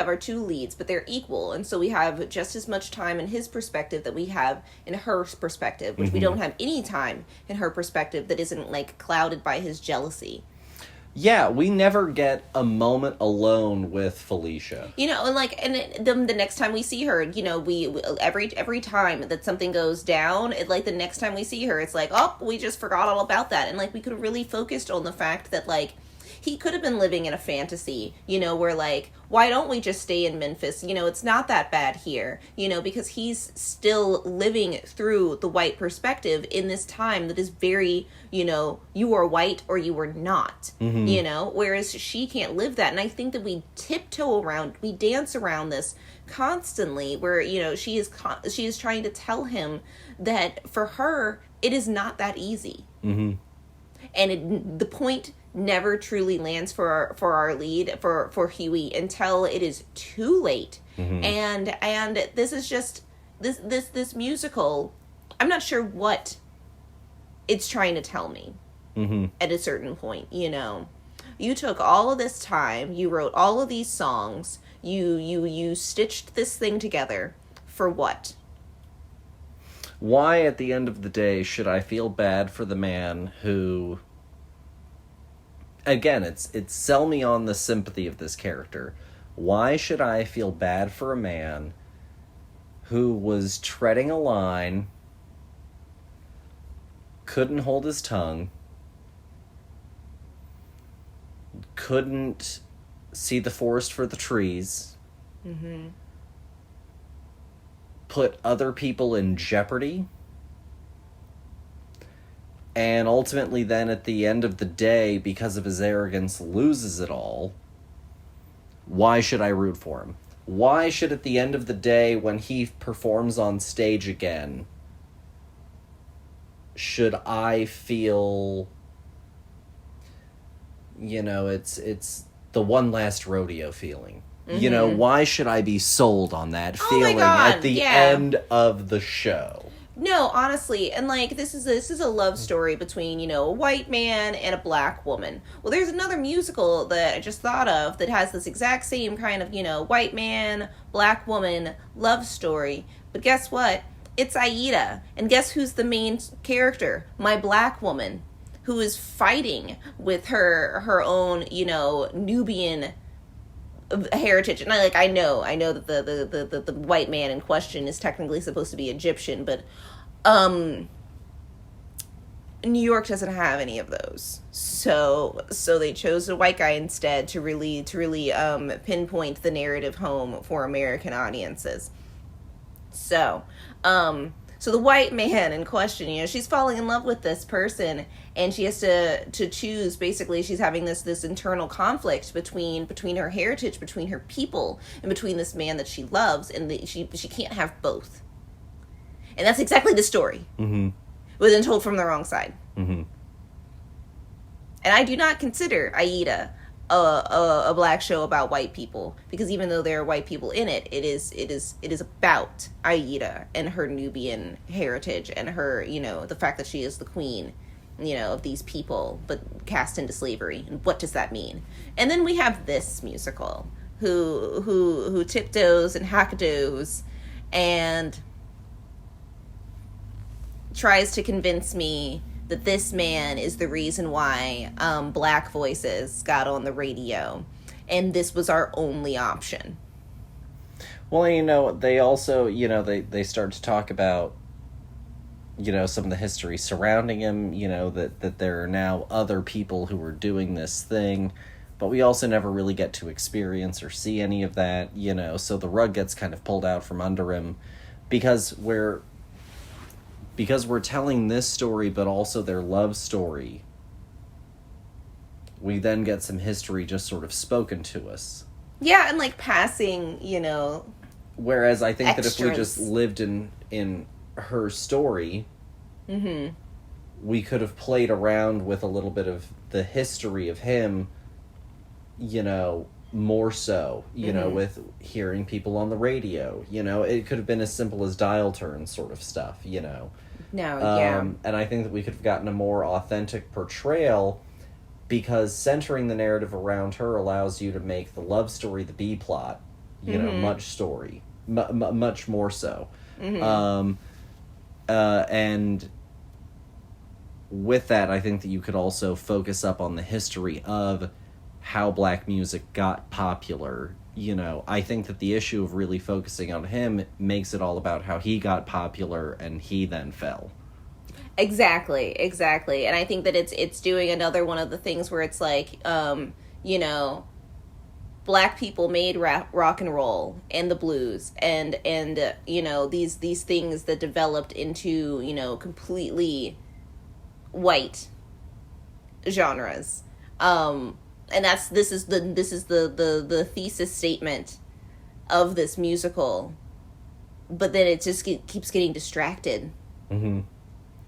our two leads, but they're equal. And so we have just as much time in his perspective that we have in her perspective, which we don't have any time in her perspective that isn't, clouded by his jealousy. Yeah, we never get a moment alone with Felicia. And the next time we see her, we every time that something goes down, the next time we see her, it's we just forgot all about that. And we could have really focused on the fact that he could have been living in a fantasy, where why don't we just stay in Memphis? It's not that bad here, because he's still living through the white perspective in this time that is very, you are white or you are not, whereas she can't live that. And I think that we we dance around this constantly where, she is trying to tell him that for her, it is not that easy. Mm-hmm. And the point never truly lands for our lead, for Huey, until it is too late. Mm-hmm. And this is just this musical, I'm not sure what it's trying to tell me. Mm-hmm. At a certain point. You took all of this time, you wrote all of these songs, you stitched this thing together for what? Why, at the end of the day, should I feel bad for the man who... Again, it's sell me on the sympathy of this character. Why should I feel bad for a man who was treading a line, couldn't hold his tongue, couldn't see the forest for the trees, put other people in jeopardy, and ultimately then at the end of the day, because of his arrogance, loses it all? Why should I root for him? Why should, at the end of the day, when he performs on stage again, should I feel, it's the one last rodeo feeling? Why should I be sold on that feeling at the end of the show? No, honestly, and this is a love story between, a white man and a black woman. Well, there's another musical that I just thought of that has this exact same kind of, white man, black woman love story. But guess what? It's Aida. And guess who's the main character? My black woman, who is fighting with her own, Nubian heritage. And I know that the white man in question is technically supposed to be Egyptian, but New York doesn't have any of those. So they chose a white guy instead to really pinpoint the narrative home for American audiences. So the white man in question, she's falling in love with this person, and she has to choose. Basically, she's having this internal conflict between her heritage, between her people, and between this man that she loves, and she can't have both. And that's exactly the story. Mm-hmm. But then told from the wrong side. Mm-hmm. And I do not consider Aida a black show about white people, because even though there are white people in it, it is about Aida and her Nubian heritage and her, the fact that she is the queen, of these people, but cast into slavery. And what does that mean? And then we have this musical who tiptoes and hackadoes and tries to convince me that this man is the reason why black voices got on the radio, and this was our only option. Well, they also, they start to talk about, some of the history surrounding him, that there are now other people who are doing this thing, but we also never really get to experience or see any of that, so the rug gets kind of pulled out from under him, because we're telling this story, but also their love story. We then get some history just sort of spoken to us. Yeah, and passing, Whereas I think extras. That if we just lived in her story, mm-hmm. we could have played around with a little bit of the history of him, more so, mm-hmm. with hearing people on the radio, it could have been as simple as dial tone sort of stuff, No, yeah. And I think that we could have gotten a more authentic portrayal, because centering the narrative around her allows you to make the love story the B plot, mm-hmm. Much more so. Mm-hmm. And with that, I think that you could also focus up on the history of how black music got popular. I think that the issue of really focusing on him makes it all about how he got popular and he then fell. Exactly. And I think that it's doing another one of the things where it's black people made rock and roll and the blues and these things that developed into completely white genres. And this is the thesis statement of this musical, but then it just keeps getting distracted, mm-hmm. and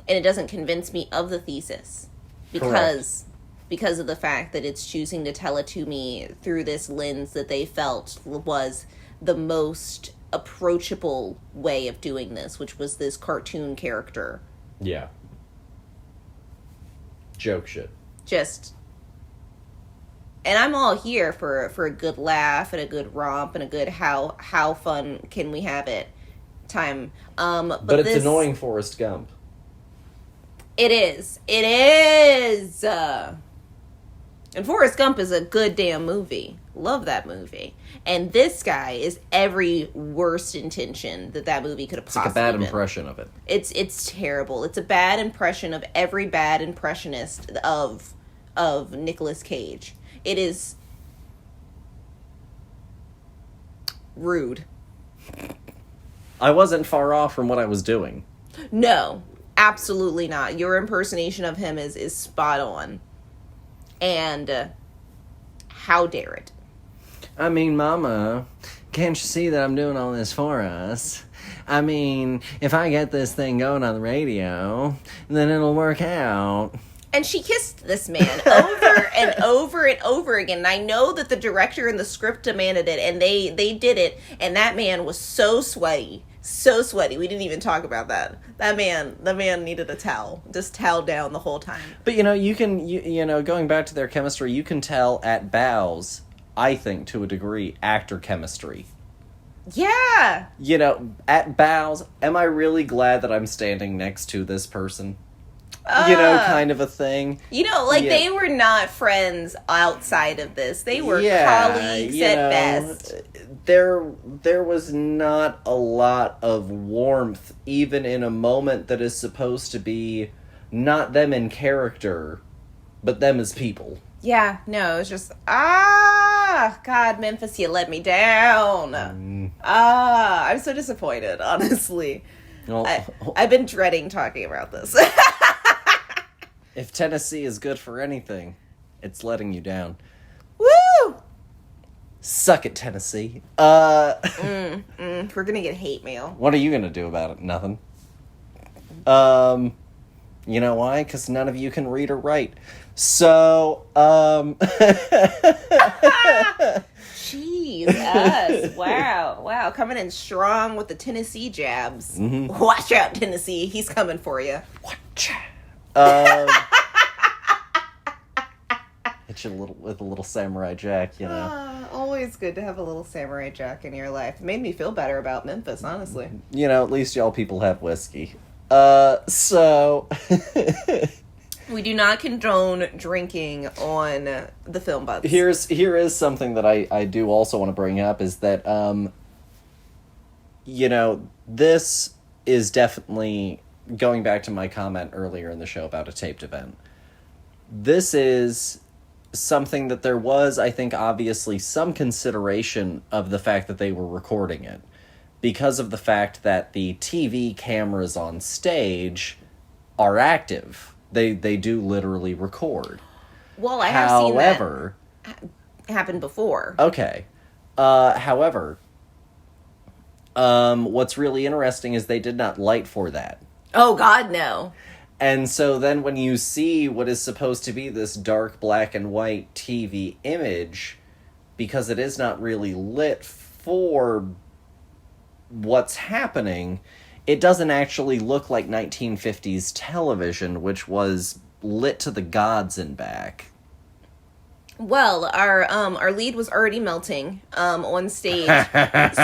it doesn't convince me of the thesis because of the fact that it's choosing to tell it to me through this lens that they felt was the most approachable way of doing this, which was this cartoon character. Yeah. Joke shit. And I'm all here for a good laugh and a good romp and a good how fun can we have it time. But it's annoying Forrest Gump. It is. It is. And Forrest Gump is a good damn movie. Love that movie. And this guy is every worst intention that movie could have possibly been. It's like a bad impression of it. It's terrible. It's a bad impression of every bad impressionist of Nicolas Cage. It is rude. I wasn't far off from what I was doing. No, absolutely not. Your impersonation of him is spot on. And how dare it? I mean, Mama, can't you see that I'm doing all this for us? I mean, if I get this thing going on the radio, then it'll work out. And she kissed this man over and over and over again. And I know that the director and the script demanded it, and they did it. And that man was so sweaty. So sweaty. We didn't even talk about that. The man needed a towel. Just towel down the whole time. But, you know, going back to their chemistry, you can tell at bows, I think, to a degree, actor chemistry. Yeah. You know, at bows, am I really glad that I'm standing next to this person? You know, kind of a thing. You know, like, they were not friends outside of this. They were colleagues at best. There was not a lot of warmth, even in a moment that is supposed to be not them in character, but them as people. Yeah, no, it was just, God, Memphis, you let me down. I'm so disappointed, honestly. Well, I've been dreading talking about this. If Tennessee is good for anything, it's letting you down. Woo! Suck it, Tennessee. We're gonna get hate mail. What are you gonna do about it? Nothing. You know why? Because none of you can read or write. So, Jesus. Wow. Coming in strong with the Tennessee jabs. Mm-hmm. Watch out, Tennessee. He's coming for you. Watch out. Hit you with a little Samurai Jack, you know. Always good to have a little Samurai Jack in your life. It made me feel better about Memphis, honestly. You know, at least y'all people have whiskey. So... We do not condone drinking on the film buds. Here is something that I do also want to bring up, is that, you know, this is definitely, going back to my comment earlier in the show about a taped event, this is something that there was, I think, obviously some consideration of the fact that they were recording it, because of the fact that the TV cameras on stage are active. They do literally record. Well, I have seen that happen before. Okay. However, what's really interesting is they did not light for that. Oh, God, no. And so then when you see what is supposed to be this dark black and white TV image, because it is not really lit for what's happening, it doesn't actually look like 1950s television, which was lit to the gods and back. Well, our lead was already melting on stage.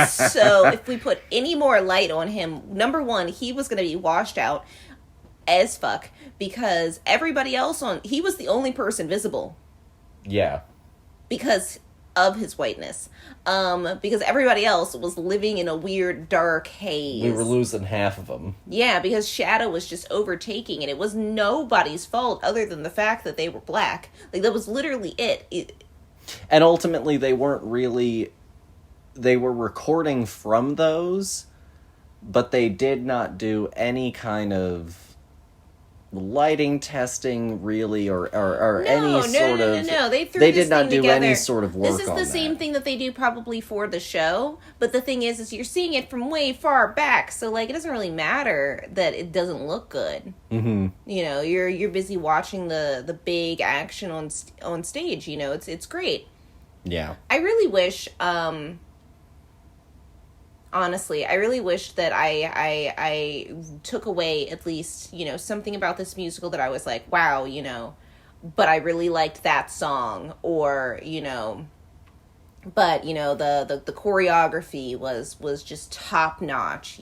So if we put any more light on him, number one, he was going to be washed out as fuck, because everybody else he was the only person visible. Yeah. Because of his whiteness. Because everybody else was living in a weird dark haze. We were losing half of them. Yeah, because shadow was just overtaking, and it was nobody's fault other than the fact that they were black. Like, that was literally it. And ultimately, they weren't really... They were recording from those, but they did not do any kind of lighting testing, really, or any sort of... No. They did not do together. Any sort of work on that. This is the same thing that they do probably for the show, but the thing is you're seeing it from way far back, so, like, it doesn't really matter that it doesn't look good. Mm-hmm. You know, you're busy watching the big action on stage, you know, it's great. Yeah. I really wish, honestly, I really wish that I took away at least, you know, something about this musical that I was like, wow, you know, but I really liked that song, or, you know, but the choreography was just top notch,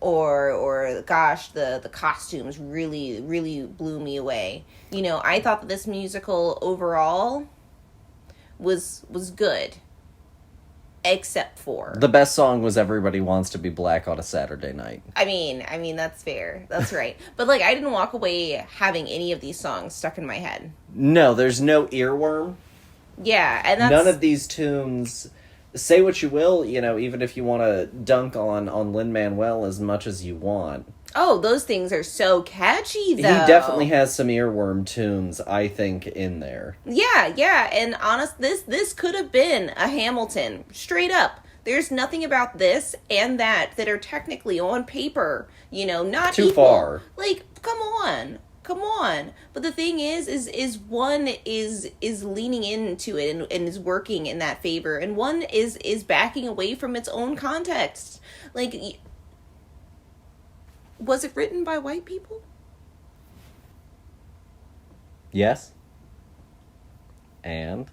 or gosh, the costumes really really blew me away. I thought that this musical overall was good, except for The best song was Everybody Wants to Be Black on a Saturday Night. I mean that's fair, that's right. But like, I didn't walk away having any of these songs stuck in my head. No, there's no earworm. Yeah, and that's None of these tunes, say what you will, even if you want to dunk on Lin-Manuel as much as you want. Oh, those things are so catchy, though. He definitely has some earworm tunes, I think, in there. Yeah, and this could have been a Hamilton, straight up. There's nothing about this and that are technically on paper, not Too equal. far. Like, come on. But the thing is one is leaning into it and is working in that favor, and one is backing away from its own context. Like, was it written by white people? Yes. And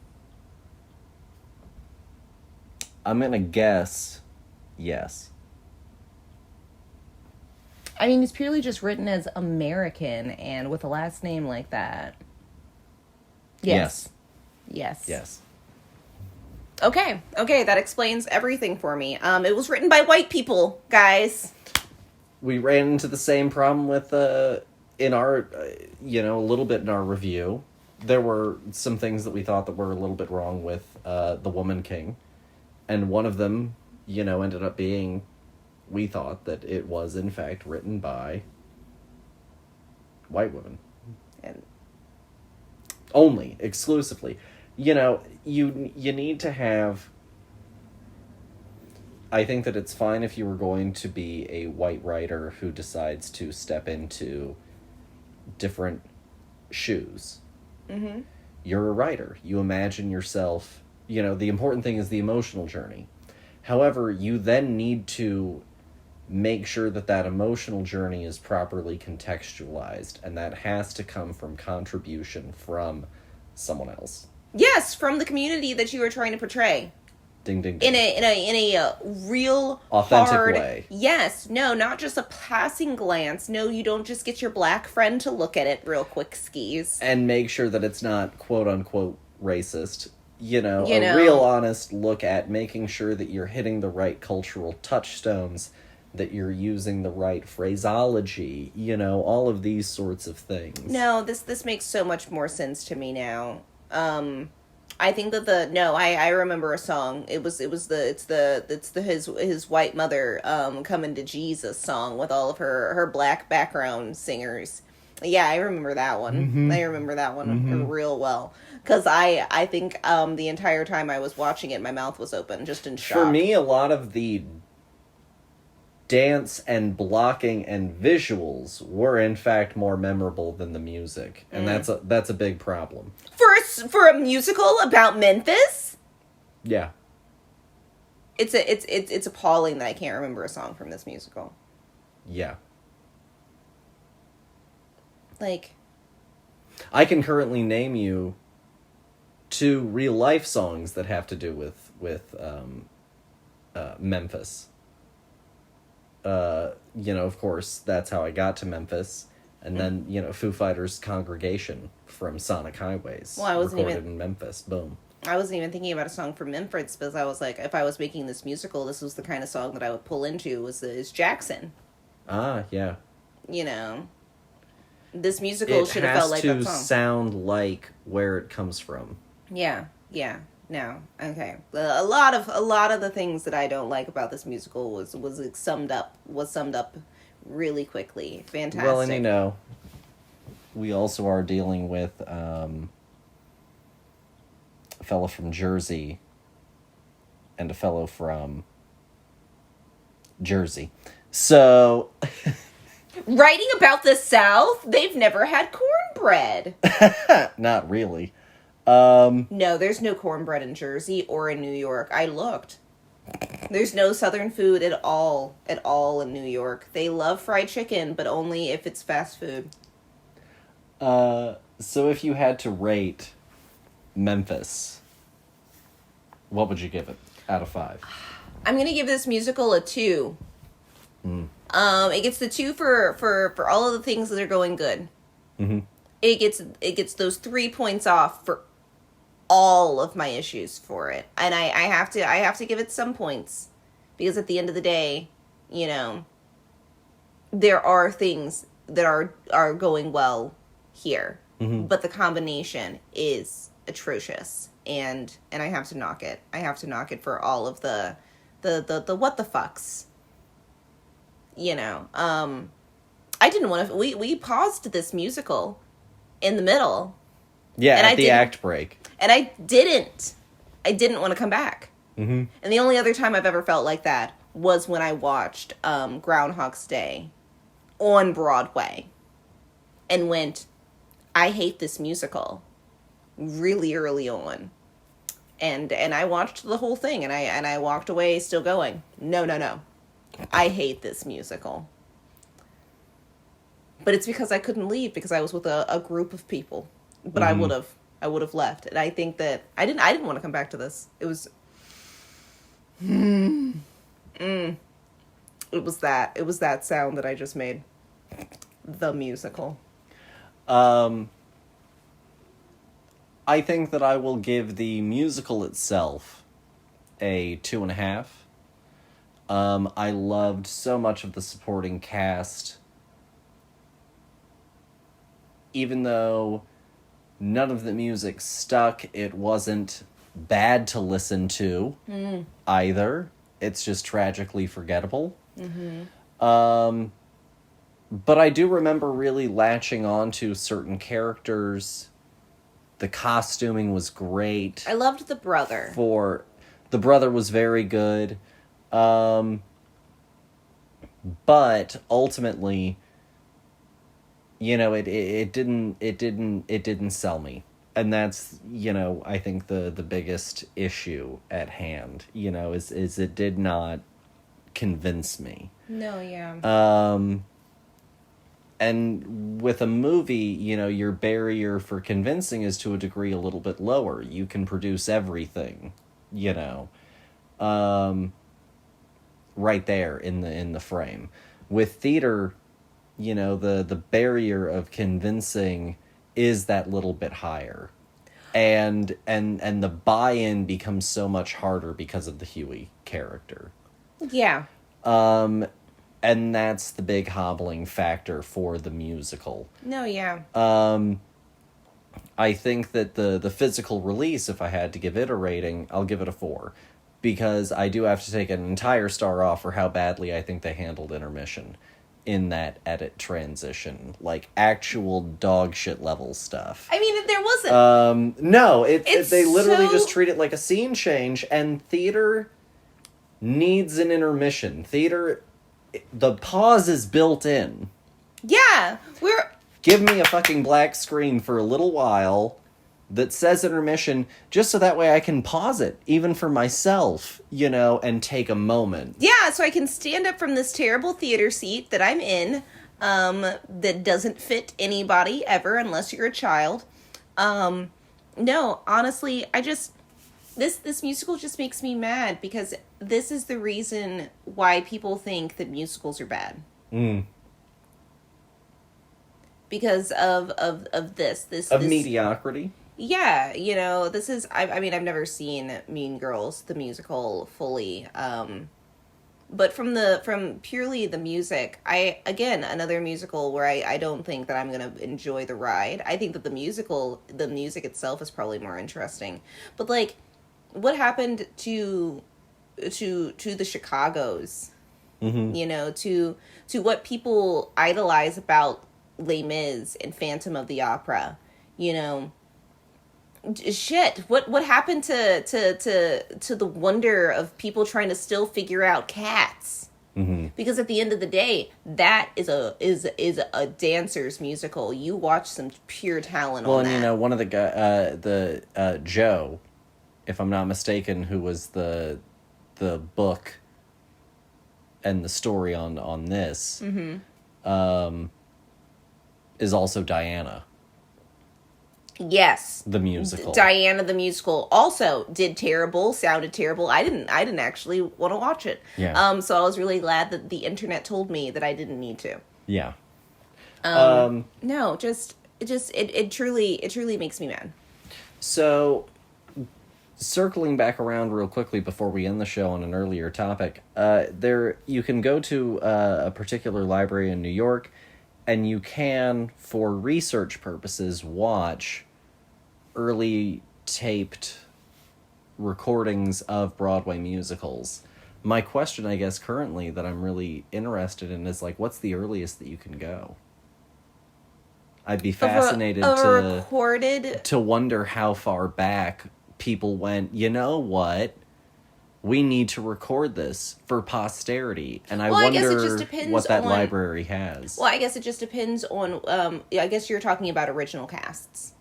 I'm gonna guess yes. I mean, it's purely just written as American and with a last name like that. Yes. Yes. Okay, that explains everything for me. It was written by white people, guys. We ran into the same problem with in our a little bit in our review. There were some things that we thought that were a little bit wrong with The Woman King, and one of them ended up being, we thought that it was in fact written by white women. And Only, exclusively. You need to have, I think that it's fine if you were going to be a white writer who decides to step into different shoes. mm-hmm. You're a writer. You imagine yourself, the important thing is the emotional journey. However, you then need to make sure that emotional journey is properly contextualized, and that has to come from contribution from someone else. Yes, from the community that you are trying to portray. Ding, ding, ding. In a real authentic hard way. Yes, no, not just a passing glance. No, you don't just get your black friend to look at it real quick, skis. And make sure that it's not quote unquote racist. A real honest look at making sure that you're hitting the right cultural touchstones, that you're using the right phraseology, all of these sorts of things. No, this makes so much more sense to me now. I think that I remember a song. It's his white mother coming to Jesus song with all of her black background singers. Yeah, I remember that one. Mm-hmm. I remember that one real well, because I think the entire time I was watching it, my mouth was open, just in shock. For me, a lot of the dance and blocking and visuals were in fact more memorable than the music, and that's a big problem for a musical about Memphis. Yeah, it's appalling that I can't remember a song from this musical. Yeah, like, I can currently name you 2 real life songs that have to do with Memphis. Of course, that's how I got to Memphis. And then, Foo Fighters' Congregation from Sonic Highways. Well, I wasn't recorded in Memphis. Boom. I wasn't even thinking about a song from Memphis, because I was like, if I was making this musical, this was the kind of song that I would pull into, is Jackson. Ah, yeah. This musical should have felt like that song. It has to sound like where it comes from. Yeah. No. Okay. A lot of the things that I don't like about this musical was summed up really quickly. Fantastic. Well, and we also are dealing with a fellow from Jersey and a fellow from Jersey. So writing about the South, they've never had cornbread. Not really. No, there's no cornbread in Jersey or in New York. I looked. There's no Southern food at all in New York. They love fried chicken, but only if it's fast food. So if you had to rate Memphis, What would you give it out of 5? I'm gonna give this musical a 2. It gets the 2 for all of the things that are going good. Mm-hmm. It gets those 3 points off for all of my issues for it, and I have to give it some points, because at the end of the day, you know, there are things that are going well here, but the combination is atrocious, and I have to knock it. I have to knock it for all of the what the fucks. You know, I didn't want to. We paused this musical in the middle. Yeah, at the act break. And I didn't want to come back. Mm-hmm. And the only other time I've ever felt like that was when I watched Groundhog's Day on Broadway and went, I hate this musical, really early on. And I watched the whole thing, and I walked away still going, no. I hate this musical. But it's because I couldn't leave, because I was with a group of people. But I would have left. And I think that I didn't want to come back to this. It was it was that sound that I just made. The musical. I think that I will give the musical itself a 2.5. I loved so much of the supporting cast. Even though none of the music stuck, it wasn't bad to listen to either. It's just tragically forgettable. Mm-hmm. But I do remember really latching on to certain characters. The costuming was great. I loved the brother. The brother was very good. But ultimately, you know, it didn't sell me. And that's, you know, I think the biggest issue at hand, you know, is it did not convince me. No, yeah. And with a movie, you know, your barrier for convincing is to a degree a little bit lower. You can produce everything, you know, right there in the frame. With theater, you know, the barrier of convincing is that little bit higher. And the buy-in becomes so much harder because of the Huey character. Yeah. And that's the big hobbling factor for the musical. No, yeah. I think that the physical release, if I had to give it a rating, I'll give it a 4. Because I do have to take an entire star off for how badly I think they handled intermission in that edit transition. Like, actual dog shit level stuff. I mean, there wasn't. No, they literally just treat it like a scene change, and theater needs an intermission. Theater, the pause is built in. Yeah, Give me a fucking black screen for a little while that says intermission, just so that way I can pause it, even for myself, you know, and take a moment. Yeah, so I can stand up from this terrible theater seat that I'm in, that doesn't fit anybody ever, unless you're a child. No, honestly, this musical just makes me mad, because this is the reason why people think that musicals are bad. Because of this mediocrity. Yeah, you know, this is, I mean, I've never seen Mean Girls, the musical, fully, but from purely the music, again, another musical where I don't think that I'm gonna enjoy the ride. I think that the music itself is probably more interesting, but, like, what happened to the Chicagos, you know, to what people idolize about Les Mis and Phantom of the Opera, you know. Shit, what happened to the wonder of people trying to still figure out Cats? Because at the end of the day, that is a dancer's musical. You watch some pure talent on that. Well, and you know, one of the Joe, if I'm not mistaken, who was the book and the story on this, is also Diana. Yes. The musical. Diana the musical also did terrible, sounded terrible. I didn't actually want to watch it. Yeah. So I was really glad that the internet told me that I didn't need to. Yeah. No, it truly makes me mad. So, circling back around real quickly before we end the show on an earlier topic, you can go to a particular library in New York, and you can, for research purposes, watch early taped recordings of Broadway musicals. My question, I guess, currently that I'm really interested in is, like, what's the earliest that you can go? I'd be fascinated to wonder how far back people went, you know what? We need to record this for posterity. And I wonder what that library has. Well, I guess it just depends on, I guess you're talking about original casts.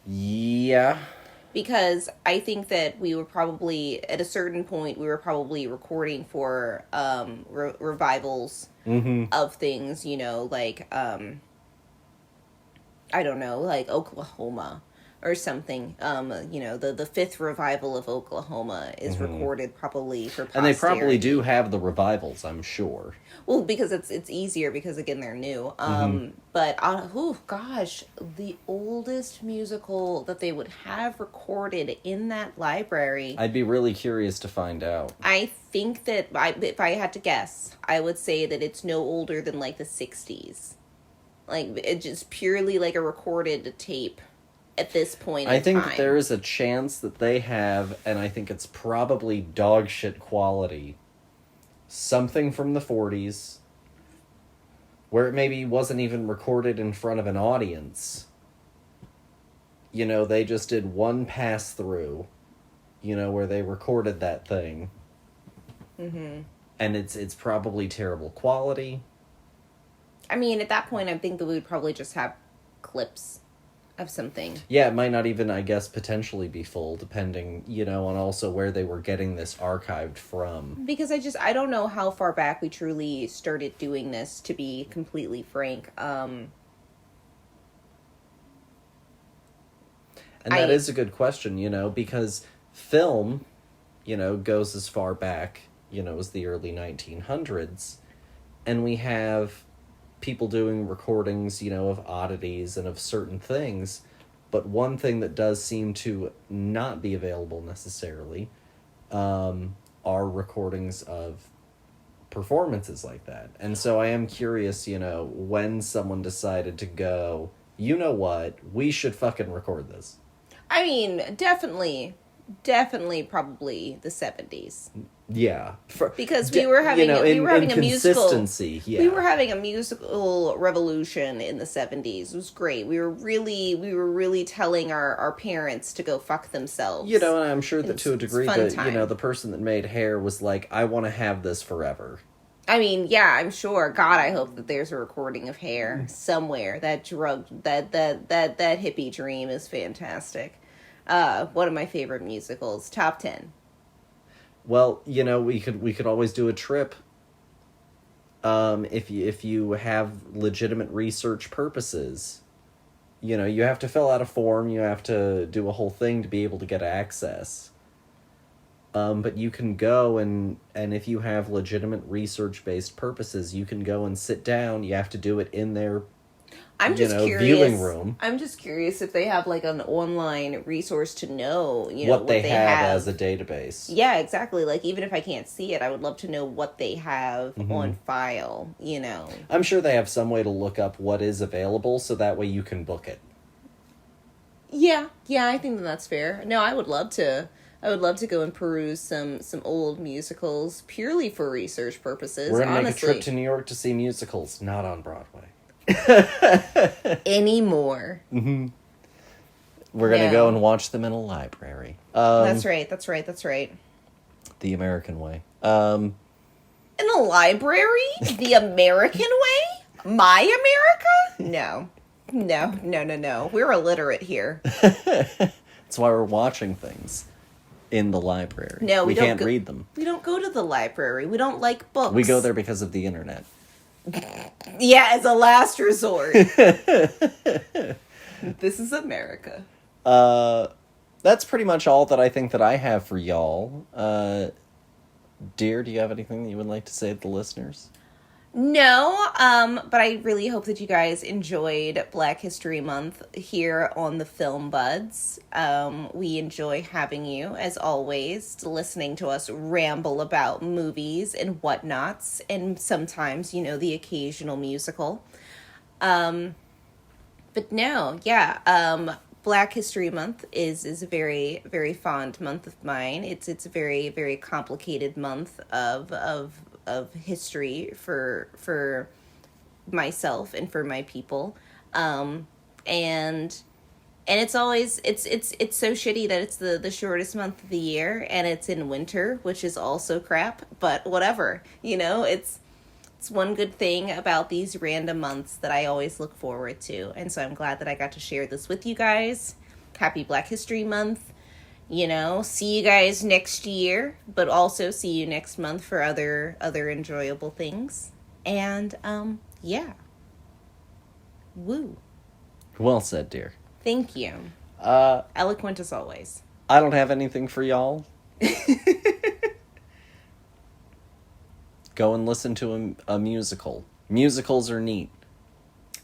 Yeah. Because I think that we were probably, at a certain point, we were probably recording for revivals of things, you know, like, I don't know, like Oklahoma or something. You know, the fifth revival of Oklahoma is recorded probably for posterity. And they probably do have the revivals, I'm sure. Well, because it's easier because, again, they're new. But, oh gosh, the oldest musical that they would have recorded in that library. I'd be really curious to find out. I think that, if I had to guess, I would say that it's no older than, like, the 60s. Like, it's just purely like a recorded tape at this point in time. I think that there is a chance that they have, and I think it's probably dog shit quality, something from the 40s, where it maybe wasn't even recorded in front of an audience. You know, they just did one pass through, you know, where they recorded that thing. And it's probably terrible quality. I mean, at that point, I think that we would probably just have clips of something. Yeah, it might not even, I guess, potentially be full, depending, you know, on also where they were getting this archived from. Because I don't know how far back we truly started doing this, to be completely frank. And that is a good question, you know, because film, you know, goes as far back, you know, as the early 1900s. And we have people doing recordings, you know, of oddities and of certain things. But one thing that does seem to not be available necessarily are recordings of performances like that. And so I am curious, you know, when someone decided to go, you know what, we should fucking record this. I mean, definitely probably the 70s. Yeah. Because we were having a musical. Yeah. We were having a musical revolution in the 70s. It was great. We were really telling our parents to go fuck themselves. You know, and I'm sure that to a degree that, time. You know, the person that made Hair was like, I want to have this forever. I mean, yeah, I'm sure. God, I hope that there's a recording of Hair somewhere. That hippie dream is fantastic. One of my favorite musicals. Top 10. Well, you know, we could always do a trip. If you have legitimate research purposes, you know, you have to fill out a form, you have to do a whole thing to be able to get access. But you can go and if you have legitimate research-based purposes, you can go and sit down. You have to do it in their viewing room. I'm just curious if they have like an online resource to know, you know, what they have as a database. Yeah, exactly. Like, even if I can't see it, I would love to know what they have on file, you know. I'm sure they have some way to look up what is available, so that way you can book it. Yeah, I think that's fair. No, I would love to go and peruse some old musicals purely for research purposes. We're going to make a trip to New York to see musicals, not on Broadway. Anymore. We're going to go and watch them in a library. That's right. The American way. In a library? The American way? My America? No. We're illiterate here. That's why we're watching things in the library. No, we can't read them. We don't go to the library. We don't like books. We go there because of the internet. Yeah, as a last resort. This is America. That's pretty much all that I think that I have for y'all. Dear, do you have anything that you would like to say to the listeners? No, but I really hope that you guys enjoyed Black History Month here on the Film Buds. We enjoy having you, as always, listening to us ramble about movies and whatnots, and sometimes, the occasional musical. But no, yeah, Black History Month is a very, very fond month of mine. It's a very, very complicated month of history for myself and for my people, and it's always it's so shitty that it's the shortest month of the year, and it's in winter, which is also crap, but whatever. It's one good thing about these random months that I always look forward to, and so I'm glad that I got to share this with you guys. Happy Black History Month. See you guys next year, but also see you next month for other enjoyable things. And, yeah. Woo. Well said, dear. Thank you. Eloquent as always. I don't have anything for y'all. Go and listen to a musical. Musicals are neat.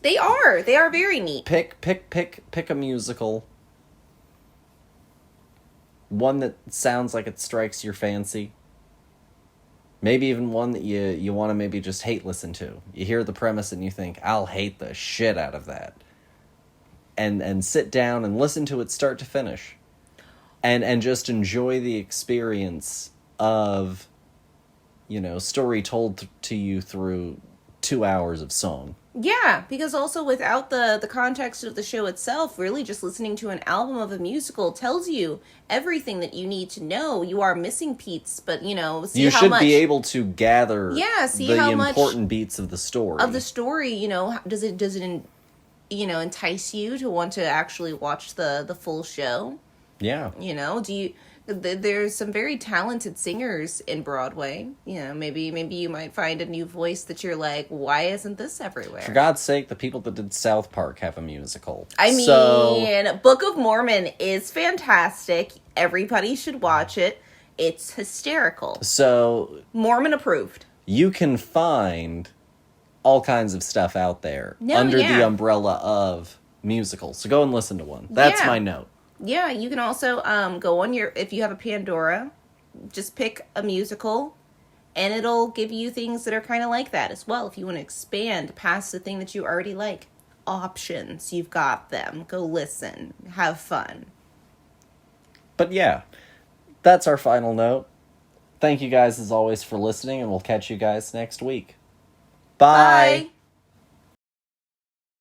They are very neat. Pick a musical. One that sounds like it strikes your fancy. Maybe even one that you want to maybe just hate listen to. You hear the premise and you think, I'll hate the shit out of that. And sit down and listen to it start to finish. And just enjoy the experience of, story told to you through 2 hours of song. Yeah, because also without the context of the show itself, really just listening to an album of a musical tells you everything that you need to know. You are missing beats, but, see you how much... You should be able to gather see the how important much beats of the story. Does it entice you to want to actually watch the full show? Yeah. There's some very talented singers in Broadway. Maybe you might find a new voice that you're like, why isn't this everywhere? For God's sake, the people that did South Park have a musical. I mean, Book of Mormon is fantastic. Everybody should watch it. It's hysterical. So Mormon approved. You can find all kinds of stuff out there under the umbrella of musicals. So go and listen to one. That's my note. Yeah, you can also go on if you have a Pandora, just pick a musical, and it'll give you things that are kind of like that as well. If you want to expand past the thing that you already like, options, you've got them. Go listen, have fun. But yeah, that's our final note. Thank you guys as always for listening, and we'll catch you guys next week. Bye.